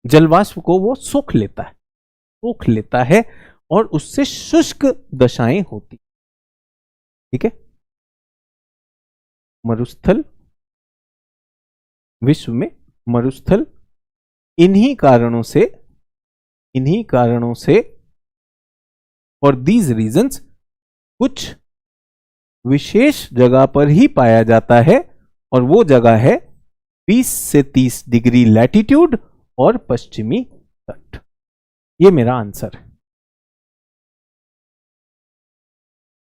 जलवाष्प को वो सोख लेता है और उससे शुष्क दशाएं होती। ठीक है, मरुस्थल, विश्व में मरुस्थल इन्हीं कारणों से फॉर दीज रीजंस कुछ विशेष जगह पर ही पाया जाता है, और वो जगह है 20 से 30 डिग्री लैटिट्यूड और पश्चिमी तट। ये मेरा आंसर है।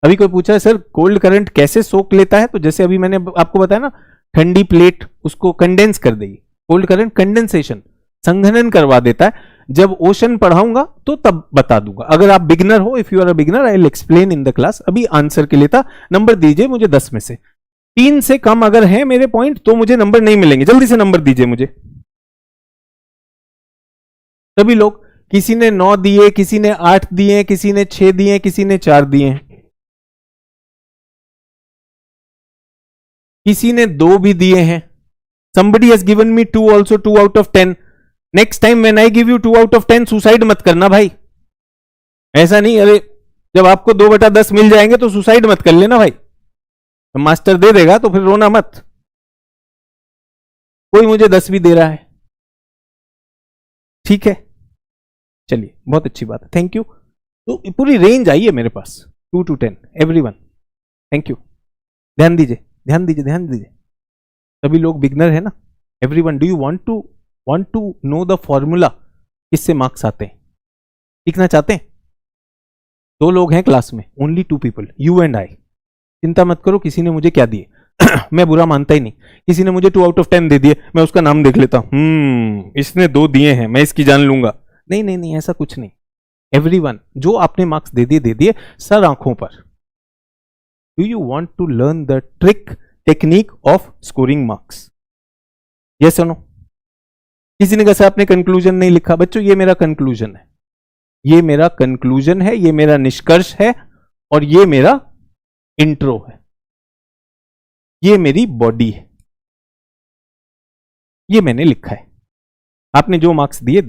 अभी कोई पूछा है सर कोल्ड करंट कैसे सोख लेता है? तो जैसे अभी मैंने आपको बताया ना, ठंडी प्लेट उसको कंडेंस कर देगी, कोल्ड करंट कंडेंसेशन, संघनन करवा देता है। जब ओशन पढ़ाऊंगा तो तब बता दूंगा। अगर आप बिगनर हो, if you are a beginner, I will explain in the class. अभी आंसर के लिए था। नंबर दीजिए मुझे 10 में से। 3 से कम अगर है मेरे पॉइंट तो मुझे नंबर नहीं मिलेंगे। जल्दी से नंबर दीजिए मुझे सभी लोग। किसी ने 9 दिए, किसी ने 8 दिए, किसी ने 6 दिए, किसी ने 4 दिए, किसी ने 2 भी दिए हैं। somebody has given me 2 also, 2 out of 10. Next time when I give you 2 out of 10, suicide मत करना भाई। ऐसा नहीं, अरे जब आपको 2/10 मिल जाएंगे तो सुसाइड मत कर लेना भाई। तो मास्टर दे देगा तो फिर रोना मत। कोई मुझे 10 भी दे रहा है, ठीक है, चलिए बहुत अच्छी बात है, थैंक यू। तो पूरी रेंज आई है मेरे पास 2 to 10, एवरीवन, थैंक यू। ध्यान दीजिए, ध्यान दीजिए, ध्यान दीजिए। सभी लोग बिगनर है ना? Everyone, do you want to know the formula? किससे मार्क्स आते हैं, सीखना चाहते हैं? 2 लोग हैं क्लास में, only 2 people, you and I. चिंता मत करो किसी ने मुझे क्या दिए। मैं बुरा मानता ही नहीं। किसी ने मुझे 2 out of 10 दे दिए, मैं उसका नाम देख लेता हूं, इसने 2 दिए हैं, मैं इसकी जान लूंगा। नहीं नहीं नहीं, ऐसा कुछ नहीं। एवरीवन, जो आपने मार्क्स दे दिए सर आंखों पर. Do you want to learn the trick technique of scoring marks? Yes और नो? किसी ने कहा आपने कंक्लूजन नहीं लिखा. बच्चों ये मेरा कंक्लूजन है, ये मेरा कंक्लूजन है, ये मेरा निष्कर्ष है और ये मेरा इंट्रो है, ये मेरी बॉडी है, ये मैंने लिखा है. आपने जो मार्क्स दिए.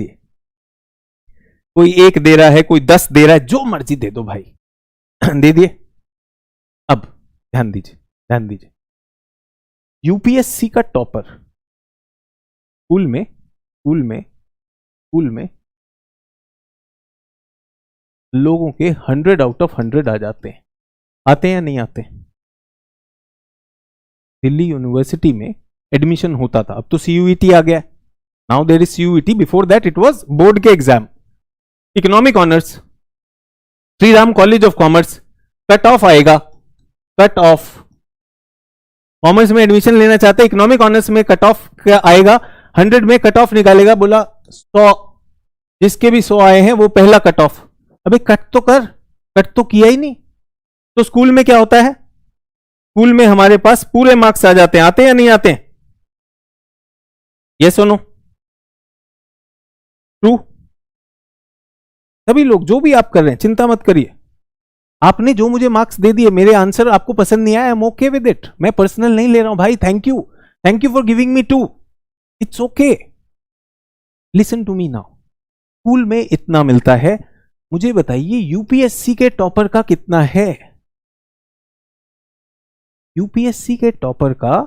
कोई 1 दे रहा है, कोई 10 दे रहा है, जो मर्जी दे दो भाई. दे दिए. अब ध्यान दीजिए. यूपीएससी का टॉपर स्कूल में लोगों के 100 आउट ऑफ 100 आ जाते हैं. आते हैं या नहीं आते? दिल्ली यूनिवर्सिटी में एडमिशन होता था, अब तो सीयूईटी आ गया. Now there is CUET, before that it was board के exam. Economic honours, Shri Ram college of commerce, cut off आएगा. कट ऑफ कॉमर्स में एडमिशन लेना चाहते, इकोनॉमिक ऑनर्स में कट ऑफ क्या आएगा? 100 में कट ऑफ निकालेगा. बोला 100, जिसके भी 100 आए हैं वो पहला कट ऑफ. अबे कट तो कर, कट तो किया ही नहीं. तो स्कूल में क्या होता है? स्कूल में हमारे पास पूरे मार्क्स आ जाते हैं. आते हैं या नहीं आते हैं? यस और नो? ट्रू? सभी लोग जो भी आप कर रहे हैं चिंता मत करिए. आपने जो मुझे मार्क्स दे दिए, मेरे आंसर आपको पसंद नहीं आया, I am okay with it. मैं पर्सनल नहीं ले रहा हूं भाई. Thank you for giving me 2. It's okay. Listen to me now. School में इतना मिलता है, मुझे बताइए यूपीएससी के टॉपर का कितना है? यूपीएससी के टॉपर का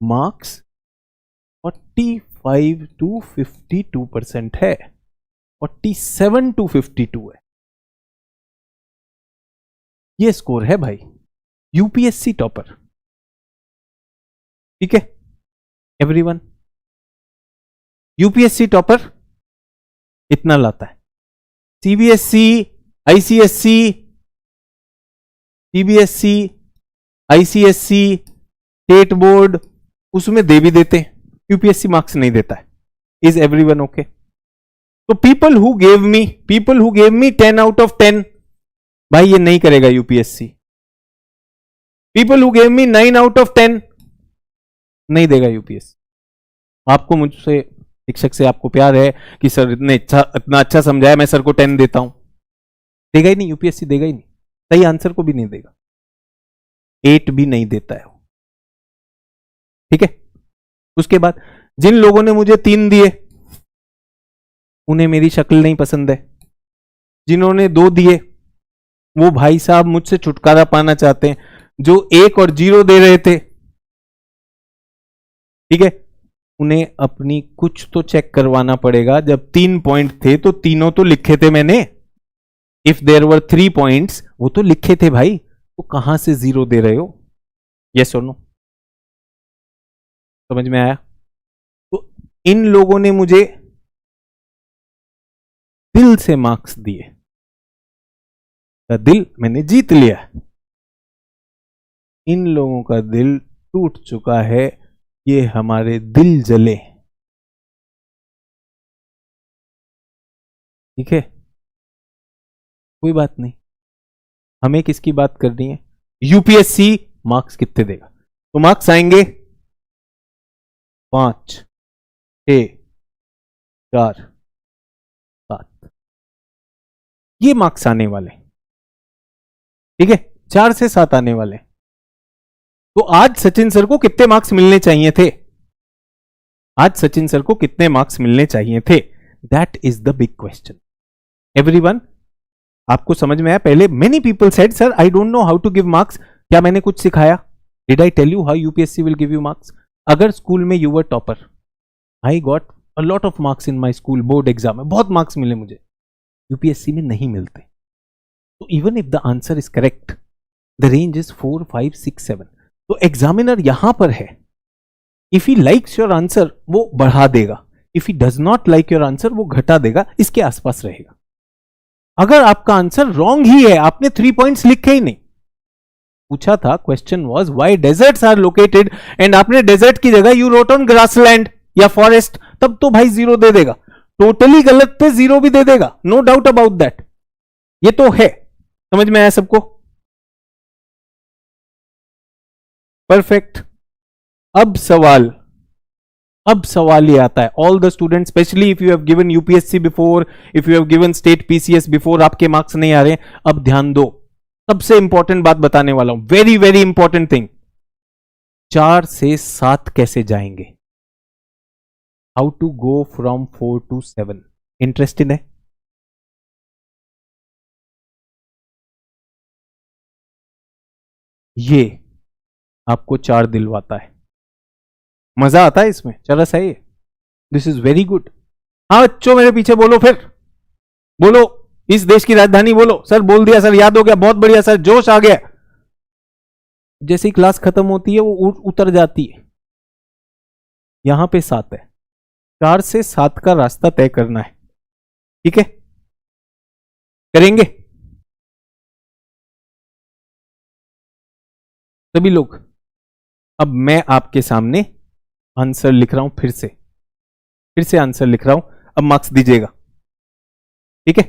मार्क्स 45 to 52% है, 47 to 52 है. ये स्कोर है भाई यूपीएससी टॉपर. ठीक है एवरीवन? यूपीएससी टॉपर इतना लाता है. सीबीएसई, आईसीएसई, स्टेट बोर्ड, उसमें दे भी देते हैं, यूपीएससी मार्क्स नहीं देता है. Is everyone okay? तो people who gave me 10 out of 10, भाई ये नहीं करेगा UPSC. People who gave me 9 out of 10 नहीं देगा यूपीएससी. आपको मुझसे, शिक्षक से आपको प्यार है कि सर इतना अच्छा समझाया, मैं सर को 10 देता हूं. देगा ही नहीं यूपीएससी, देगा ही नहीं. सही आंसर को भी नहीं देगा. 8 भी नहीं देता है. ठीक है? उसके बाद जिन लोगों ने मुझे 3 दिए उन्हें मेरी शक्ल नहीं पसंद है. जिन्होंने 2 दिए वो भाई साहब मुझसे छुटकारा पाना चाहते हैं. जो 1 और 0 दे रहे थे, ठीक है, उन्हें अपनी कुछ तो चेक करवाना पड़ेगा. जब 3 पॉइंट थे तो तीनों तो लिखे थे मैंने. इफ देयर वर 3 पॉइंट्स, वो तो लिखे थे भाई. तो कहां से 0 दे रहे हो? यस और नो? समझ में आया? तो इन लोगों ने मुझे दिल से मार्क्स दिए. दिल मैंने जीत लिया. इन लोगों का दिल टूट चुका है. ये हमारे दिल जले. ठीक है, कोई बात नहीं. हमें किसकी बात करनी है? यूपीएससी मार्क्स कितने देगा? तो मार्क्स आएंगे 5, 6, 4, 7. ये मार्क्स आने वाले. ठीक है, 4 से 7 आने वाले. तो आज सचिन सर को कितने मार्क्स मिलने चाहिए थे? आज सचिन सर को कितने मार्क्स मिलने चाहिए थे? That is the big question. Everyone, आपको समझ में आया? पहले many people said sir I don't know how to give marks. क्या मैंने कुछ सिखाया? Did I tell you how UPSC will give you marks? अगर स्कूल में you were topper, I got a lot of marks in my school board exam में, बहुत marks मिले मुझे. यूपीएससी में नहीं मिलते. तो even if the answer is correct, the range is 4, 5, 6, 7. तो एग्जामिनर यहां पर है. If he likes your answer वो बढ़ा देगा, if he does not like your answer वो घटा देगा, इसके आसपास रहेगा. अगर आपका आंसर रॉन्ग ही है, आपने 3 पॉइंट्स लिखे ही नहीं, पूछा था question was why deserts are located, and आपने डेजर्ट की जगह यू रोट ऑन ग्रासलैंड या फॉरेस्ट, तब तो भाई 0 दे देगा. टोटली गलत पे 0 भी दे देगा, नो डाउट अबाउट दैट. ये तो है, समझ में आया सबको? परफेक्ट। अब सवाल ये आता है, all the student, specially if you have given UPSC before, if you have given state PCS before, आपके मार्क्स नहीं आ रहे, अब ध्यान दो, सबसे इंपॉर्टेंट बात बताने वाला हूं, वेरी वेरी इंपॉर्टेंट थिंग। 4 से 7 कैसे जाएंगे? How to go from 4 to 7? Interested है? ये आपको 4 दिलवाता है, मजा आता है इसमें, चरस है ये, दिस इज वेरी गुड। हाँ बच्चों मेरे पीछे बोलो, फिर बोलो, इस देश की राजधानी बोलो। सर बोल दिया सर, याद हो गया, बहुत बढ़िया सर, जोश आ गया। जैसे ही क्लास खत्म होती है वो उतर जाती है। यहां पे 7 है, 4 से 7 का रास्ता तय करना है, ठीक है? करेंगे सभी लोग? अब मैं आपके सामने आंसर लिख रहा हूं, फिर से आंसर लिख रहा हूं, अब मार्क्स दीजिएगा, ठीक है?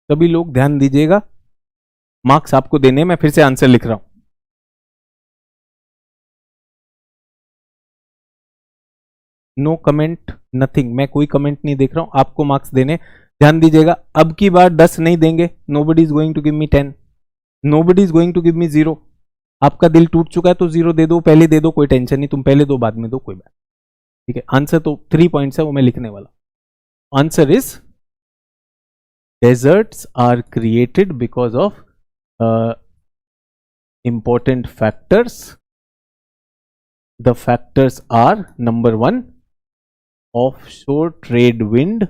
सभी लोग ध्यान दीजिएगा, मार्क्स आपको देने, मैं फिर से आंसर लिख रहा हूं। नो कमेंट, नथिंग, मैं कोई कमेंट नहीं देख रहा हूं, आपको मार्क्स देने, ध्यान दीजिएगा। अब की बार 10 नहीं देंगे, nobody is going to give me 10, nobody is going to give me 0। आपका दिल टूट चुका है तो 0 दे दो, पहले दे दो, कोई टेंशन नहीं, तुम पहले दो बाद में दो, कोई बात, ठीक है? आंसर तो 3 पॉइंट्स है, वो मैं लिखने वाला। Answer is deserts are created because of important factors. The factors are, number 1, offshore trade wind.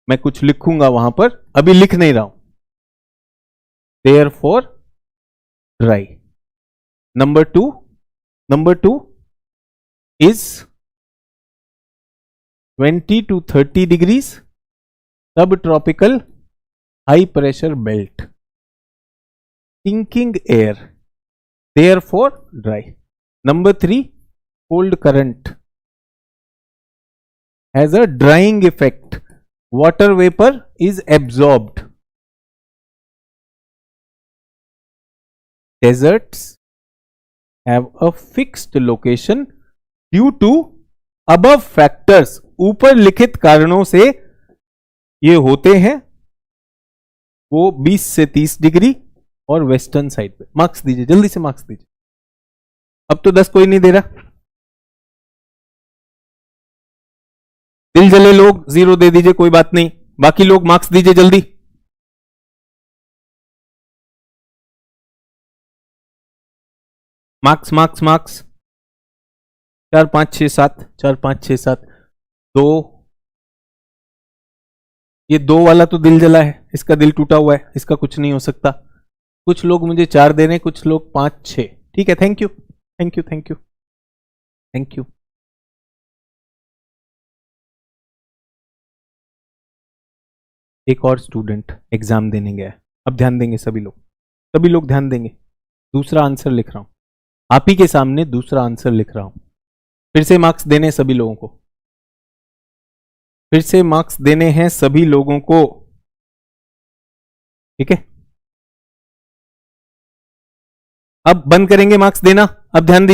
मैं कुछ लिखूंगा वहां पर, अभी लिख नहीं रहा हूं, therefore dry. Number 2 is 20 to 30 degrees subtropical high pressure belt, sinking air, therefore dry. Number 3, cold current has a drying effect, water vapor is absorbed. Deserts have a fixed location due to above factors. ऊपर लिखित कारणों से ये होते हैं वो 20 से 30 degree और वेस्टर्न साइड पे। मार्क्स दीजिए, जल्दी से मार्क्स दीजिए। अब तो 10 कोई नहीं दे रहा, दिल जले लोग 0 दे दीजिए, कोई बात नहीं, बाकी लोग मार्क्स दीजिए जल्दी। मार्क्स मार्क्स मार्क्स 4 5 6 7, 4 5 6 7, 2, ये 2 वाला तो दिल जला है, इसका दिल टूटा हुआ है, इसका कुछ नहीं हो सकता। कुछ लोग मुझे 4 दे रहे हैं, कुछ लोग 5 6, ठीक है, thank you thank you thank you thank you. एक और स्टूडेंट एग्जाम देने गया है, अब ध्यान देंगे सभी लोग ध्यान देंगे। दूसरा आंसर लिख रहा हूं, आप ही के सामने दूसरा आंसर लिख रहा हूं। फिर से मार्क्स देने सभी लोगों को, फिर से मार्क्स देने हैं सभी लोगों को, ठीक है? अब बंद करेंगे मार्क्स देना, अब ध्यान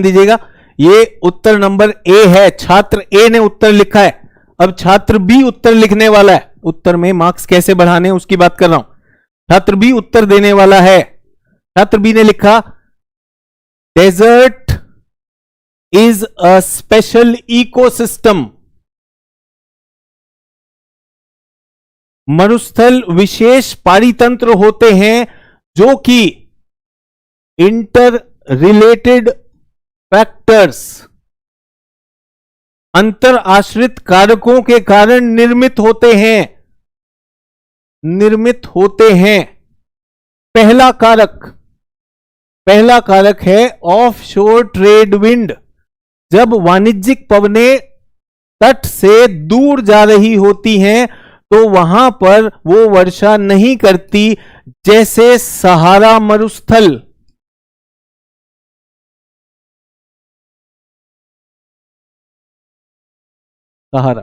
दीजिएगा। ये उत्तर नंबर ए है, छात्र ए ने उत्तर लिखा है, अब छात्र बी उत्तर लिखने वाला है। उत्तर में मार्क्स कैसे बढ़ाने उसकी बात कर रहा हूं। छात्र बी उत्तर देने वाला है, छात्र बी ने लिखा desert is a special ecosystem. मरुस्थल विशेष पारितंत्र होते हैं जो कि इंटर रिलेटेड फैक्टर्स, अंतर आश्रित कारकों के कारण निर्मित होते हैं। पहला कारक है ऑफशोर ट्रेड विंड। जब वाणिज्यिक पवनें तट से दूर जा रही होती हैं तो वहां पर वो वर्षा नहीं करती, जैसे सहारा मरुस्थल। सहारा।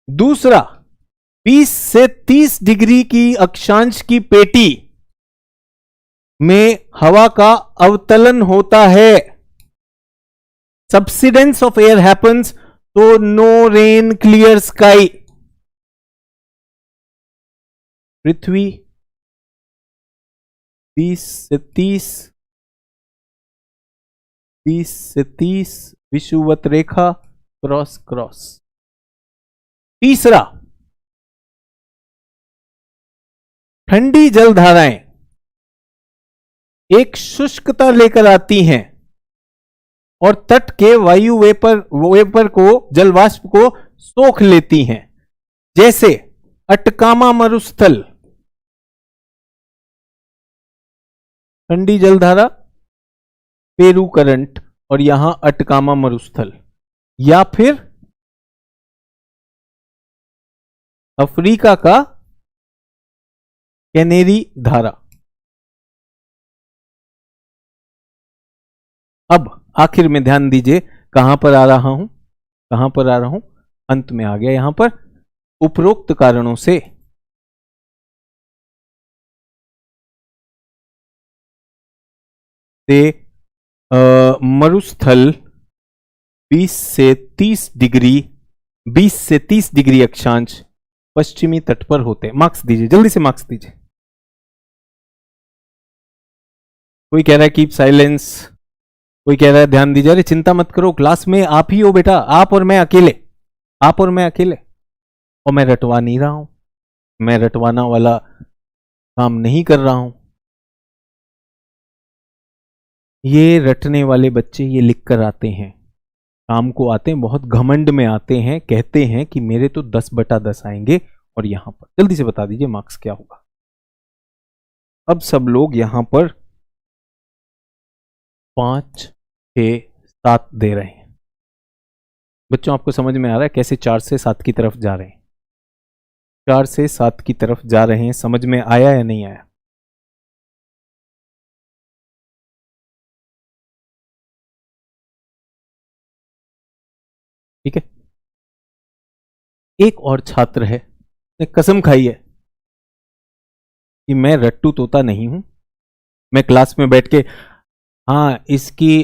दूसरा, 20 से 30 डिग्री की अक्षांश की पेटी में हवा का अवतलन होता है। सबसिडेंस ऑफ एयर हैपन्स, तो नो रेन क्लियर स्काई। पृथ्वी 20 से 30 विषुवत रेखा क्रॉस क्रॉस। तीसरा, ठंडी जलधाराएं एक शुष्कता लेकर आती हैं और तट के वायु वेपर को, जलवाष्प को सोख लेती हैं, जैसे अटकामा मरुस्थल। ठंडी जलधारा, पेरू करंट और यहां अटकामा मरुस्थल, या फिर अफ्रीका का कैनेरी धारा। अब आखिर में ध्यान दीजिए, कहां पर आ रहा हूं, अंत में आ गया। यहां पर उपरोक्त कारणों से मरुस्थल 20 से 30 डिग्री अक्षांश पश्चिमी तट पर होते हैं। मार्क्स दीजिए, जल्दी से मार्क्स दीजिए। कोई कह रहा है कीप साइलेंस, कोई कह रहा है ध्यान दीजिए। अरे चिंता मत करो, क्लास में आप ही हो बेटा, आप और मैं अकेले, और मैं रटवा नहीं रहा हूं, मैं रटवाना वाला काम नहीं कर रहा हूं। ये रटने वाले बच्चे ये लिख कर आते हैं, काम को आते हैं, बहुत घमंड में आते हैं, कहते हैं कि मेरे तो 10/10 आएंगे। और यहां पर जल्दी से बता दीजिए मार्क्स क्या होगा। अब सब लोग यहां पर 5, 6, 7 दे रहे हैं। बच्चों आपको समझ में आ रहा है कैसे 4 से 7 की तरफ जा रहे हैं? 4 से 7 की तरफ जा रहे हैं, समझ में आया या नहीं आया? ठीक है। एक और छात्र है, ने कसम खाई है कि मैं रट्टू तोता नहीं हूं, मैं क्लास में बैठ के हाँ इसकी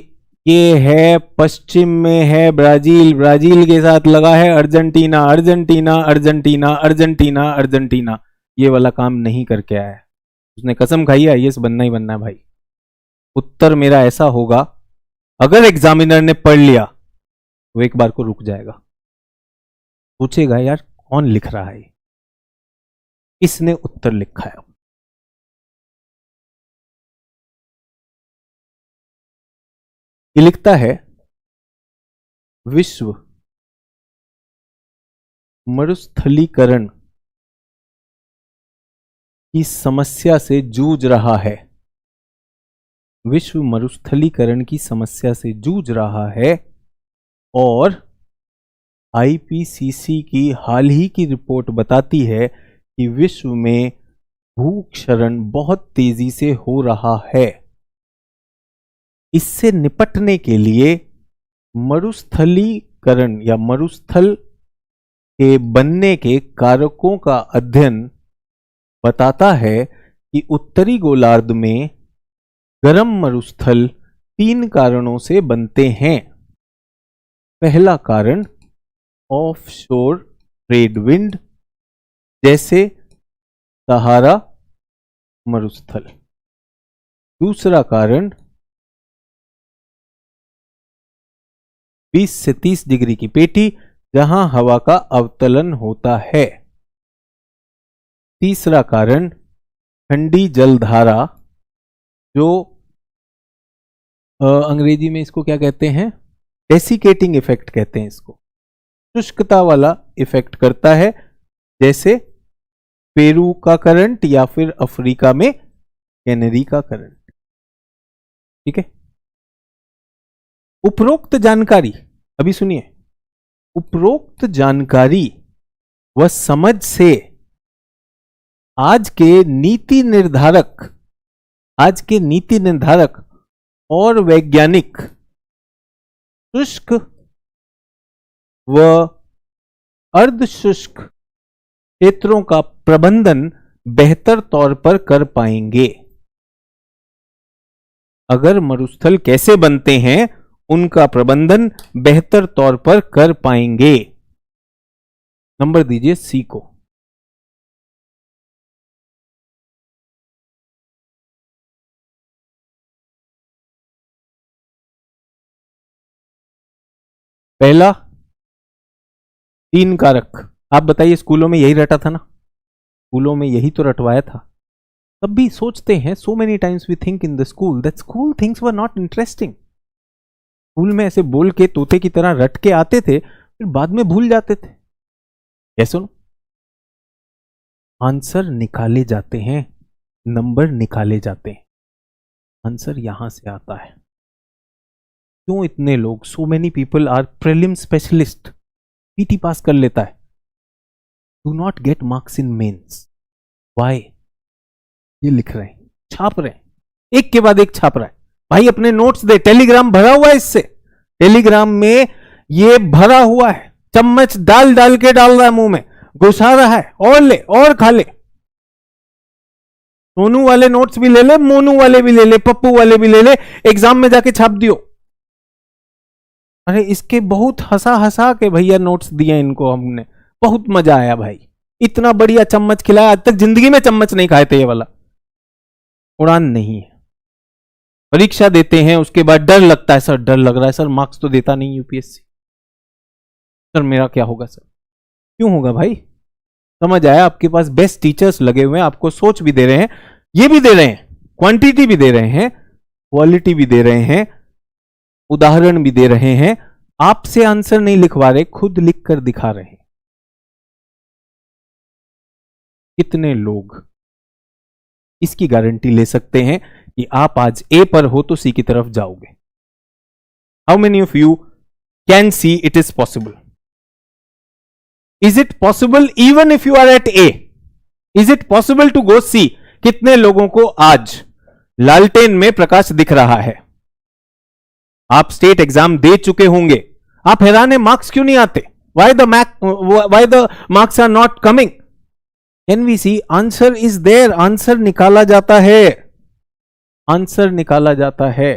ये है पश्चिम में है ब्राजील, ब्राजील के साथ लगा है Argentina, Argentina Argentina Argentina Argentina, ये वाला काम नहीं करके आया है। उसने कसम खाई है आईएएस बनना ही बनना है भाई। उत्तर मेरा ऐसा होगा, अगर एग्जामिनर ने पढ़ लिया वो एक बार को रुक जाएगा, पूछेगा यार कौन लिख रहा है, इसने उत्तर लिखा है। ये लिखता है विश्व मरुस्थलीकरण की समस्या से जूझ रहा है, विश्व मरुस्थलीकरण की समस्या से जूझ रहा है, और आईपीसीसी की हाल ही की रिपोर्ट बताती है कि विश्व में भूक्षरण बहुत तेजी से हो रहा है। इससे निपटने के लिए मरुस्थलीकरण या मरुस्थल के बनने के कारकों का अध्ययन बताता है कि उत्तरी गोलार्ध में गर्म मरुस्थल 3 कारणों से बनते हैं। पहला कारण ऑफशोर ट्रेड विंड, जैसे सहारा मरुस्थल। दूसरा कारण 20 से 30 डिग्री की पेटी जहां हवा का अवतलन होता है। तीसरा कारण ठंडी जलधारा, जो अंग्रेजी में इसको क्या कहते हैं, डेसिकेटिंग इफेक्ट कहते हैं इसको, शुष्कता वाला इफेक्ट करता है, जैसे पेरू का करंट या फिर अफ्रीका में कैनेरी का करंट। ठीक है। उपरोक्त जानकारी, अभी सुनिए, उपरोक्त जानकारी व समझ से आज के नीति निर्धारक और वैज्ञानिक शुष्क व अर्धशुष्क क्षेत्रों का प्रबंधन बेहतर तौर पर कर पाएंगे। अगर मरुस्थल कैसे बनते हैं उनका प्रबंधन बेहतर तौर पर कर पाएंगे। नंबर दीजिए सी को। पहला 3 कारक। आप बताइए, स्कूलों में यही रटा था ना? स्कूलों में यही तो रटवाया था। तब भी सोचते हैं, so many times we think in the school that school things were not interesting. School में ऐसे बोल के तोते की तरह रट के आते थे, फिर बाद में भूल जाते थे। कैसे? सुनो, आंसर निकाले जाते हैं, नंबर निकाले जाते हैं। आंसर यहां से आता है। क्यों इतने लोग, so many people are prelim specialist, PT pass कर लेता है, do not get marks in mains. Why? ये लिख रहे हैं, छाप रहे हैं, एक के बाद एक छाप रहा है। भाई अपने नोट्स दे, टेलीग्राम भरा हुआ है इससे, टेलीग्राम में ये भरा हुआ है, चम्मच डाल डाल के डाल रहा है मुंह में, घुसा रहा है, और ले और खा ले। सोनू वाले नोट्स भी ले ले, मोनू वाले भी ले ले, पप्पू वाले भी ले ले, एग्जाम में जाके छाप दियो। अरे इसके बहुत हंसा हंसा के भैया नोट्स दिए इनको हमने, बहुत मजा आया भाई, इतना बढ़िया चम्मच खिलाया, आज तक जिंदगी में चम्मच नहीं खाए थे ये वाला। उड़ान नहीं है। परीक्षा देते हैं, उसके बाद डर लगता है, सर डर लग रहा है सर, मार्क्स तो देता नहीं यूपीएससी, सर मेरा क्या होगा सर। क्यों होगा भाई? समझ आया, आपके पास बेस्ट टीचर्स लगे हुए हैं, आपको सोच भी दे रहे हैं, ये भी दे रहे हैं, क्वांटिटी भी दे रहे हैं, क्वालिटी भी दे रहे हैं, उदाहरण भी दे रहे हैं। आपसे आंसर नहीं लिखवा रहे, खुद लिख कर दिखा रहे हैं। कितने लोग इसकी गारंटी ले सकते हैं कि आप आज ए पर हो तो सी की तरफ जाओगे? How many of you can see it is possible? Is it possible even if you are at A? Is it possible to go C? कितने लोगों को आज लालटेन में प्रकाश दिख रहा है? आप स्टेट एग्जाम दे चुके होंगे, आप हैरान है मार्क्स क्यों नहीं आते? Why the marks are not coming? Can we see? Answer is there, answer निकाला जाता है, आंसर निकाला जाता है।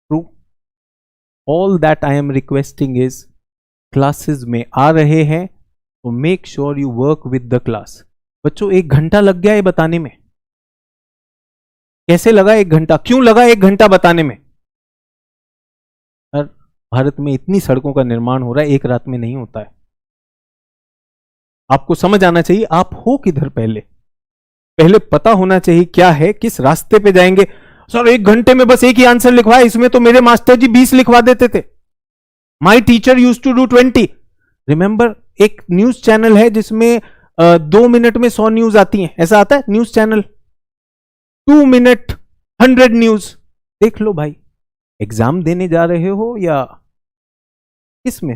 True. All that I am requesting is, classes में आ रहे हैं तो make sure you work with the class. बच्चों 1 घंटा लग गया ये बताने में। कैसे लगा 1 घंटा? क्यों लगा 1 घंटा बताने में? भारत में इतनी सड़कों का निर्माण हो रहा है, एक रात में नहीं होता है। आपको समझ आना चाहिए आप हो किधर, पहले पता होना चाहिए क्या है, किस रास्ते पे जाएंगे। सर 1 घंटे में बस एक ही आंसर लिखवाया, इसमें तो मेरे मास्टर जी 20 लिखवा देते थे। My teacher use to do 20। Remember, एक न्यूज चैनल है जिसमें 2 मिनट में 100 न्यूज आती हैं, ऐसा आता है न्यूज चैनल। 2 minute 100 news. देख लो भाई, एग्जाम देने जा रहे हो या किसमें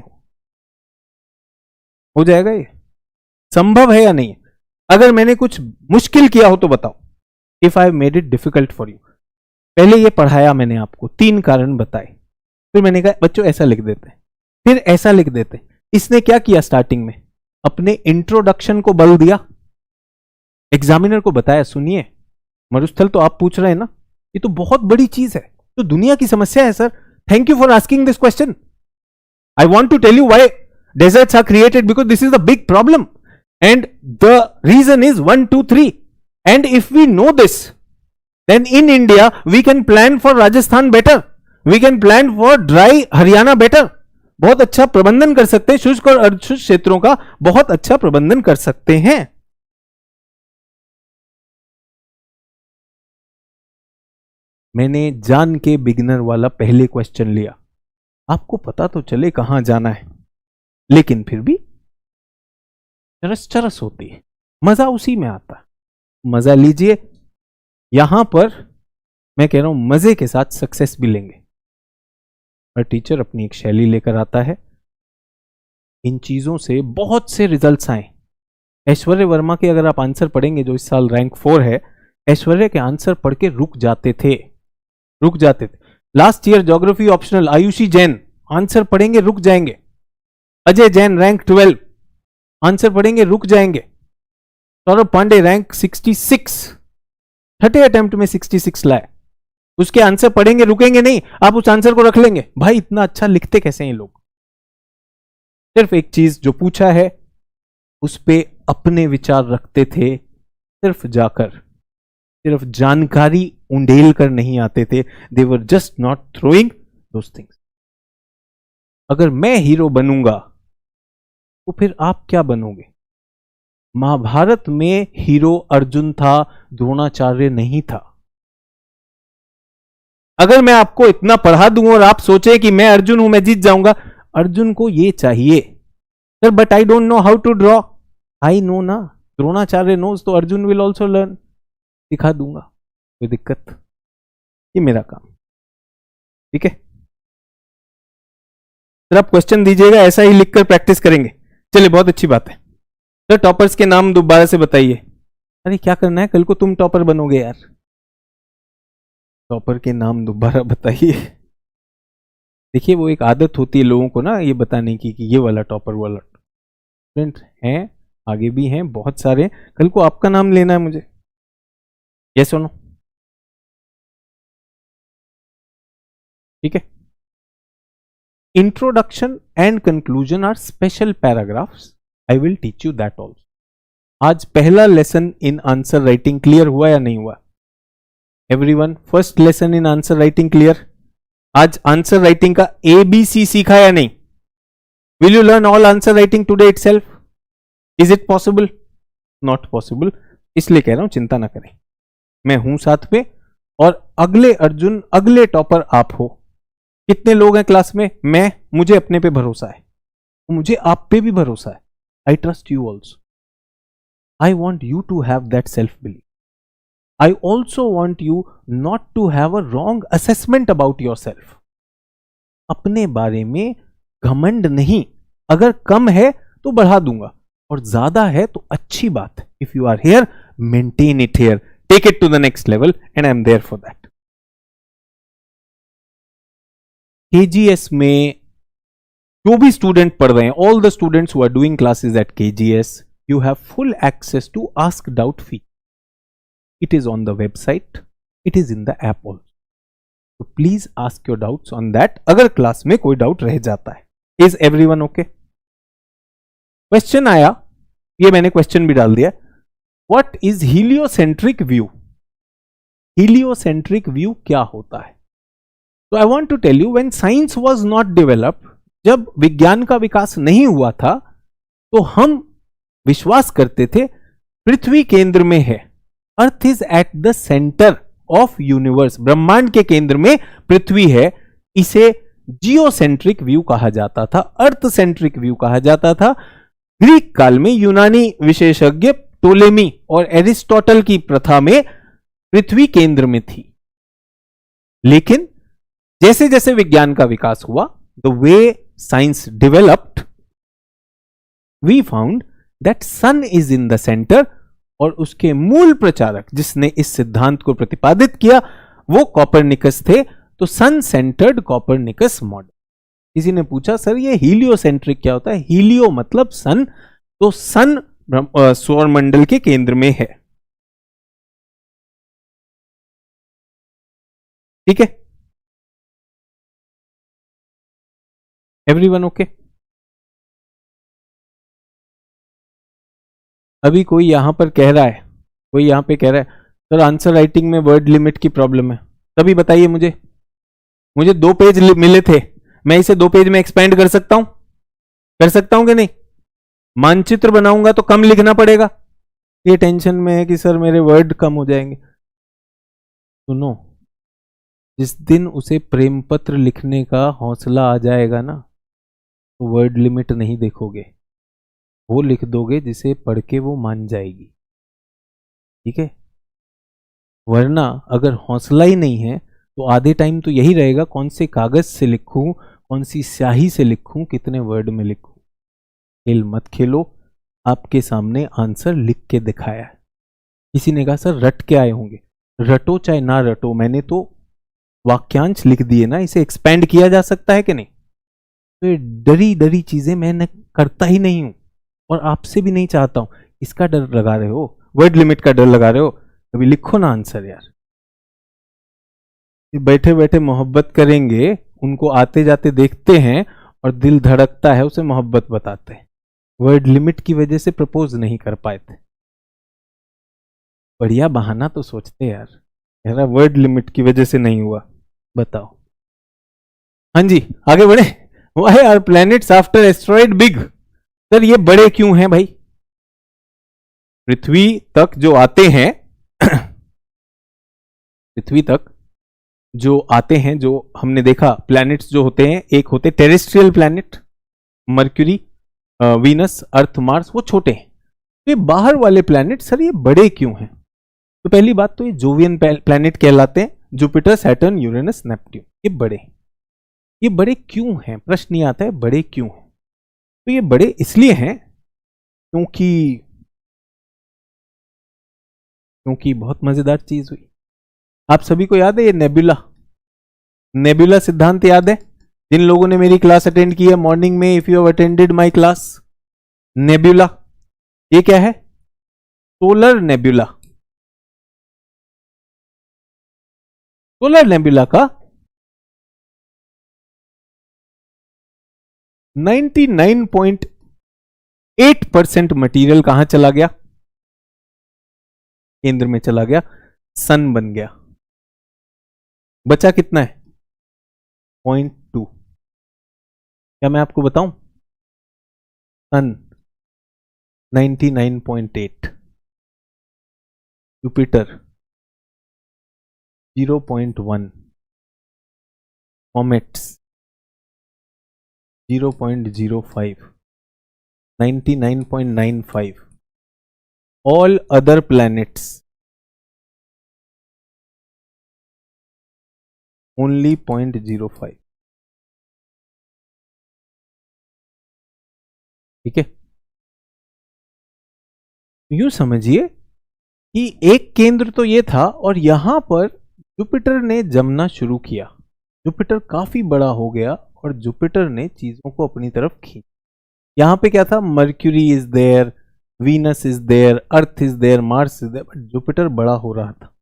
हो जाएगा ये? संभव है या नहीं? अगर मैंने कुछ मुश्किल किया हो तो बताओ, if I made it difficult for you. पहले ये पढ़ाया मैंने आपको, 3 कारण बताए, फिर मैंने कहा बच्चों ऐसा लिख देते हैं, फिर ऐसा लिख देते हैं। इसने क्या किया स्टार्टिंग में? अपने इंट्रोडक्शन को बल दिया, एग्जामिनर को बताया सुनिए मरुस्थल तो आप पूछ रहे हैं ना, ये तो बहुत बड़ी चीज है, तो दुनिया की समस्या है sir, thank you for asking this question. I want to tell you why deserts are created, because this is a big problem and the reason is 1 2 3, and if we know this, then in India we can plan for Rajasthan better, we can plan for dry Haryana better। बहुत अच्छा प्रबंधन कर सकते हैं, शुष्क और अर्धशुष्क क्षेत्रों का बहुत अच्छा प्रबंधन कर सकते हैं। मैंने जान के बिगिनर वाला पहले क्वेश्चन लिया, आपको पता तो चले कहां जाना है, लेकिन फिर भी चरस चरस होती है, मजा उसी में आता। मजा लीजिए, यहां पर मैं कह रहा हूं मजे के साथ सक्सेस भी लेंगे। और टीचर अपनी एक शैली लेकर आता है, इन चीजों से बहुत से रिजल्ट्स आए। ऐश्वर्य वर्मा के अगर आप आंसर पढ़ेंगे, जो इस साल रैंक 4 है, ऐश्वर्य के आंसर पढ़ के रुक जाते थे। Last year geography optional Ayushi Jain answer पढ़ेंगे रुक जाएंगे। अजय जैन रैंक 12, आंसर पढ़ेंगे रुक जाएंगे। सौरभ पांडे रैंक 66, 30 अटेम्प्ट में 66 लाए, उसके आंसर पढ़ेंगे रुकेंगे नहीं, आप उस आंसर को रख लेंगे। भाई इतना अच्छा लिखते कैसे हैं लोग? सिर्फ एक चीज, जो पूछा है उस पे अपने विचार रखते थे, सिर्फ जाकर, सिर्फ जानकारी उंडेल कर नहीं आते थे। They were just not throwing those things. अगर मैं हीरो बनूंगा तो फिर आप क्या बनोगे? महाभारत में हीरो अर्जुन था, द्रोणाचार्य नहीं था। अगर मैं आपको इतना पढ़ा दूं और आप सोचे कि मैं अर्जुन हूं, मैं जीत जाऊंगा, अर्जुन को ये चाहिए sir, but I don't know how to draw. I know ना, द्रोणाचार्य नोज, तो अर्जुन विल ऑल्सो लर्न। दिखा दूंगा, कोई दिक्कत, ये मेरा काम, ठीक है। सर आप क्वेश्चन दीजिएगा, ऐसा ही लिखकर प्रैक्टिस करेंगे। चलिए बहुत अच्छी बात है। सर टॉपर्स के नाम दोबारा से बताइए। अरे क्या करना है, कल को तुम टॉपर बनोगे यार। टॉपर के नाम दोबारा बताइए। देखिए वो एक आदत होती है लोगों को ना, ये बताने की कि ये वाला टॉपर वाला। स्टूडेंट हैं, आगे भी हैं बहुत सारे, कल को आपका नाम लेना है मुझे। ये सुनो, ठीक है। Introduction and conclusion are special paragraphs, I will teach you that also. आज पहला lesson in answer writing clear हुआ या नहीं हुआ? Everyone, first lesson in answer writing clear? आज आंसर राइटिंग का ABC सीखा या नहीं? Will you learn all answer writing today itself? Is it possible? Not possible, इसलिए कह रहा हूं चिंता ना करें, मैं हूं साथ में। और अगले अर्जुन, अगले टॉपर आप हो। कितने लोग हैं क्लास में? मैं, मुझे अपने पे भरोसा है, मुझे आप पे भी भरोसा है। I trust you also. I want you to have that self believe. I also want you not to have a wrong assessment about yourself. अपने बारे में घमंड नहीं, अगर कम है तो बढ़ा दूंगा और ज्यादा है तो अच्छी बात है। If you are here, maintain it here, take it to the next level and I am there for that. KGS में जो भी स्टूडेंट पढ़ रहे हैं, all the students who are doing classes at KGS, you have full access to ask doubt fee. It is on the website, it is in the app also. So please ask your doubts on that. अगर class में कोई doubt रह जाता है। Is everyone okay? Question आया, ये मैंने question भी डाल दिया। What is heliocentric view? Heliocentric view क्या होता है? So I want to tell you, when science was not developed, जब विज्ञान का विकास नहीं हुआ था, तो हम विश्वास करते थे पृथ्वी केंद्र में है। Earth is at the centre of universe, ब्रह्मांड के केंद्र में पृथ्वी है। इसे जियोसेंट्रिक व्यू कहा जाता था, अर्थ सेंट्रिक व्यू कहा जाता था। ग्रीक काल में यूनानी विशेषज्ञ टोलेमी और एरिस्टोटल की प्रथा में पृथ्वी केंद्र में थी। लेकिन जैसे जैसे विज्ञान का विकास हुआ, the way science developed, we found that sun is in the centre. और उसके मूल प्रचारक जिसने इस सिद्धांत को प्रतिपादित किया वो कॉपरनिकस थे। तो सन सेंटर्ड कॉपरनिकस मॉडल। किसी ने पूछा सर ये हीलियोसेंट्रिक क्या होता है? हीलियो मतलब सन, तो सन सौरमंडल के केंद्र में है, ठीक है। Everyone okay? अभी कोई यहां पर कह रहा है, कोई यहां पे कह रहा है सर आंसर राइटिंग में वर्ड लिमिट की प्रॉब्लम है, तभी बताइए मुझे 2 पेज मिले थे, मैं इसे 2 पेज में एक्सपेंड कर सकता हूं कि नहीं? मानचित्र बनाऊंगा तो कम लिखना पड़ेगा। ये टेंशन में है कि सर मेरे वर्ड कम हो जाएंगे। सुनो, जिस दिन उसे प्रेम पत्र लिखने का हौसला आ जाएगा ना, तो वर्ड लिमिट नहीं देखोगे, वो लिख दोगे जिसे पढ़ के वो मान जाएगी, ठीक है। वरना अगर हौसला ही नहीं है तो आधे टाइम तो यही रहेगा, कौन से कागज से लिखूं, कौन सी स्याही से लिखूं, कितने वर्ड में लिखूं। खेल मत खेलो, आपके सामने आंसर लिख के दिखाया है। किसी ने कहा सर रट के आए होंगे, रटो चाहे ना रटो, मैंने तो वाक्यांश लिख दिए ना, इसे एक्सपेंड किया जा सकता है कि नहीं? तो ये डरी डरी चीजें मैं न करता ही नहीं हूं और आपसे भी नहीं चाहता हूं। इसका डर लगा रहे हो, वर्ड लिमिट का डर लगा रहे हो, अभी लिखो ना आंसर यार। ये बैठे बैठे मोहब्बत करेंगे, उनको आते जाते देखते हैं और दिल धड़कता है, उसे मोहब्बत बताते हैं। वर्ड लिमिट की वजह से प्रपोज नहीं कर पाए थे। बढ़िया बहाना तो सोचते यार, मेरा वर्ड लिमिट की वजह से नहीं हुआ। बताओ। हाँ जी, आगे बढ़े। Why are planets after asteroid big? Sir ये बड़े क्यों हैं भाई? पृथ्वी तक जो आते हैं पृथ्वी तक जो आते हैं, जो हमने देखा प्लैनेट्स जो होते हैं, एक होते टेरेस्ट्रियल प्लैनेट, मर्क्यूरी, वीनस, अर्थ, मार्स, वो छोटे हैं। तो ये बाहर वाले प्लैनेट सर ये बड़े क्यों हैं? तो पहली बात तो ये जोवियन प्लैनेट कहलाते हैं, जुपिटर, सैटर्न, यूरेनस, नेपट्यून, ये बड़े हैं। ये बड़े क्यों हैं? प्रश्न ये आता है बड़े क्यों हैं? तो ये बड़े इसलिए हैं क्योंकि बहुत मजेदार चीज हुई। आप सभी को याद है ये नेबुला सिद्धांत याद है? जिन लोगों ने मेरी क्लास अटेंड की है मॉर्निंग में, if you have attended my class, nebula ये क्या है? Solar nebula. सोलर नेबुला का 99.8% मटीरियल कहां चला गया? केंद्र में चला गया, सन बन गया। बचा कितना है? 0.2। क्या मैं आपको बताऊं? सन 99.8, Jupiter 0.1, comets 0.05, 99.95, all other planets only 0.05। ठीक है, यूं समझिए कि एक केंद्र तो ये था और यहां पर जुपिटर ने जमना शुरू किया। जुपिटर काफी बड़ा हो गया और जुपिटर ने चीजों को अपनी तरफ खींचा। यहां पे क्या था? Mercury is there, Venus is there, Earth is there, Mars is there, but Jupiter बड़ा हो रहा था।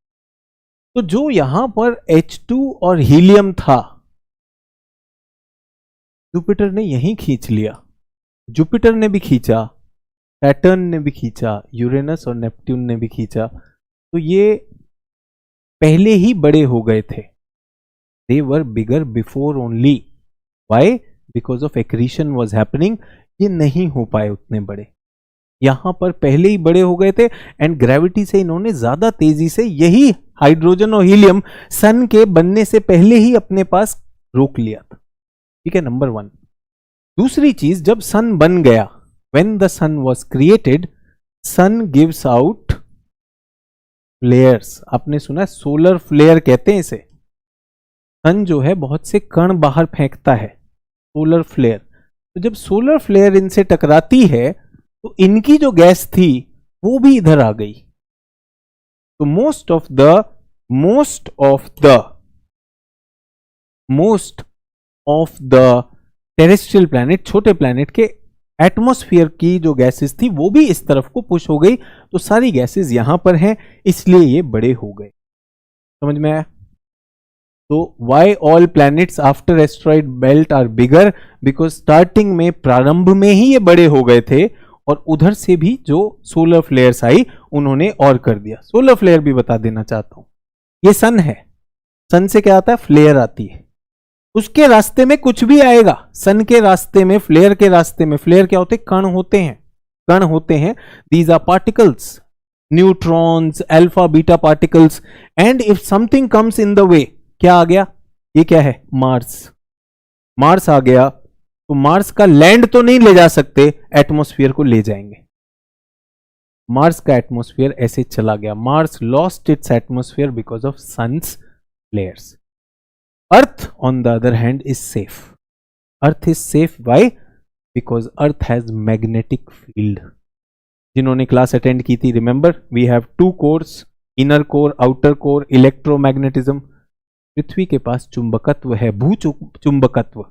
तो जो यहां पर H2 और हीलियम था, जुपिटर ने यहीं खींच लिया। जुपिटर ने भी खींचा, सैटर्न ने भी खींचा, यूरेनस और नेपट्यून ने भी खींचा। तो ये पहले ही बड़े हो गए थे। They were bigger before only. Why? Because of accretion was happening. ये नहीं हो पाए उतने बड़े, यहां पर पहले ही बड़े हो गए थे एंड ग्रेविटी से इन्होंने ज्यादा तेजी से यही हाइड्रोजन और हीलियम सन के बनने से पहले ही अपने पास रोक लिया था। ठीक है, नंबर 1। दूसरी चीज, जब सन बन गया, when the sun was created, sun gives out फ्लेयर्स। आपने सुना है सोलर फ्लेयर कहते हैं इसे। सन जो है बहुत से कण बाहर फेंकता है, सोलर फ्लेयर। तो जब सोलर फ्लेयर इनसे टकराती है तो इनकी जो गैस थी वो भी इधर आ गई। तो most of the terrestrial planet, छोटे प्लैनेट के एटमॉस्फेयर की जो गैसेस थी वो भी इस तरफ को पुश हो गई। तो सारी गैसेस यहां पर हैं, इसलिए ये बड़े हो गए। समझ में आया? तो why all planets after asteroid belt are bigger? Because starting में, प्रारंभ में ही ये बड़े हो गए थे और उधर से भी जो सोलर फ्लेयर्स आई उन्होंने और कर दिया। सोलर फ्लेयर भी बता देना चाहता हूं, ये सन है, सन से क्या आता है? फ्लेयर आती है। उसके रास्ते में कुछ भी आएगा, सन के रास्ते में, फ्लेयर के रास्ते में। फ्लेयर क्या होते हैं? कण होते हैं, कण होते हैं। These are particles, neutrons, alpha beta particles. And if something comes in the way, क्या आ गया? ये क्या है? मार्स आ गया। तो मार्स का लैंड तो नहीं ले जा सकते, एटमॉस्फेयर को ले जाएंगे। मार्स का एटमॉस्फेयर ऐसे चला गया। Mars lost its atmosphere because of sun's flares. Earth, on the other hand, is safe. Earth is safe. Why? Because Earth has magnetic field. जिन्होंने क्लास अटेंड की थी, remember we have 2 cores, inner core, outer core, electromagnetism. पृथ्वी के पास चुंबकत्व है, भू चुंबकत्व।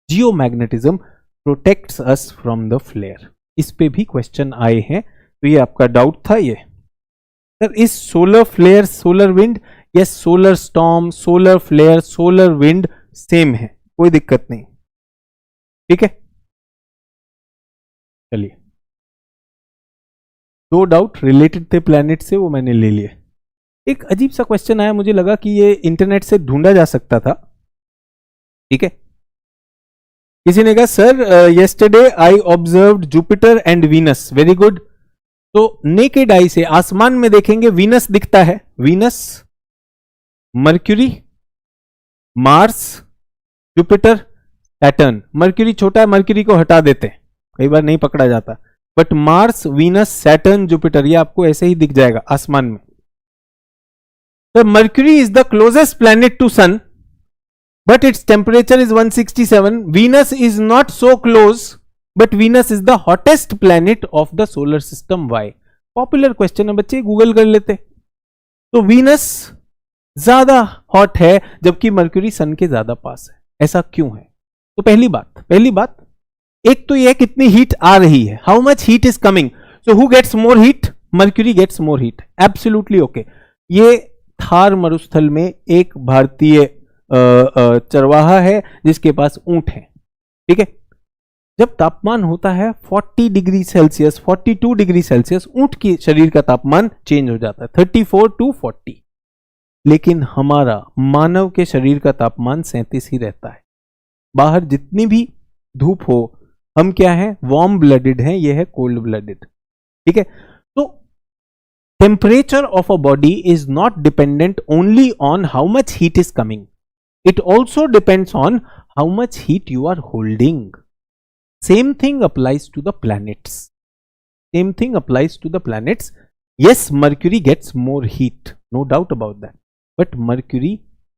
Geomagnetism protects us from the flare. इस पे भी क्वेश्चन आए हैं, तो ये आपका डाउट था ये सर, इस सोलर फ्लेयर सोलर विंड या solar storm solar flare solar wind same है, कोई दिक्कत नहीं, ठीक है। चलिए, दो डाउट रिलेटेड थे प्लैनेट से, वो मैंने ले लिए। एक अजीब सा क्वेश्चन आया, मुझे लगा कि ये इंटरनेट से ढूंढा जा सकता था, ठीक है। किसी ने कहा sir yesterday I observed Jupiter and Venus, very good. तो नेकेड आई से आसमान में देखेंगे वीनस दिखता है, Venus, mercury, Mars, Jupiter, Saturn. Mercury छोटा है, मर्क्यूरी को हटा देते हैं, कई बार नहीं पकड़ा जाता, but Mars, Venus, Saturn, Jupiter ये आपको ऐसे ही दिख जाएगा आसमान में। तो Mercury is the closest planet to sun, but its temperature is 167. Venus is not so close, but Venus is the hottest planet of the solar system. Why? Popular question है बच्चे, गूगल कर लेते। तो Venus ज्यादा hot है जबकि mercury सन के ज्यादा पास है, ऐसा क्यों है? तो पहली बात एक तो यह कितनी हीट आ रही है, how much heat is coming, so who gets more heat, Mercury gets more heat, absolutely okay. ये थार मरुस्थल में एक भारतीय चरवाहा है जिसके पास ऊंट है, ठीक है। जब तापमान होता है 40 डिग्री सेल्सियस 42 डिग्री सेल्सियस, ऊंट की शरीर का तापमान चेंज हो जाता है 34 टू 40, लेकिन हमारा मानव के शरीर का तापमान 37 ही रहता है। बाहर जितनी भी धूप हो, हम क्या है, वार्म ब्लडेड हैं, यह है कोल्ड ब्लडेड, ठीक है। तो temperature of a body is not dependent only on how much heat is coming, it also depends on how much heat you are holding. Same thing applies to the planets. Same thing applies to the planets. Yes, Mercury gets more heat, no doubt about that, but Mercury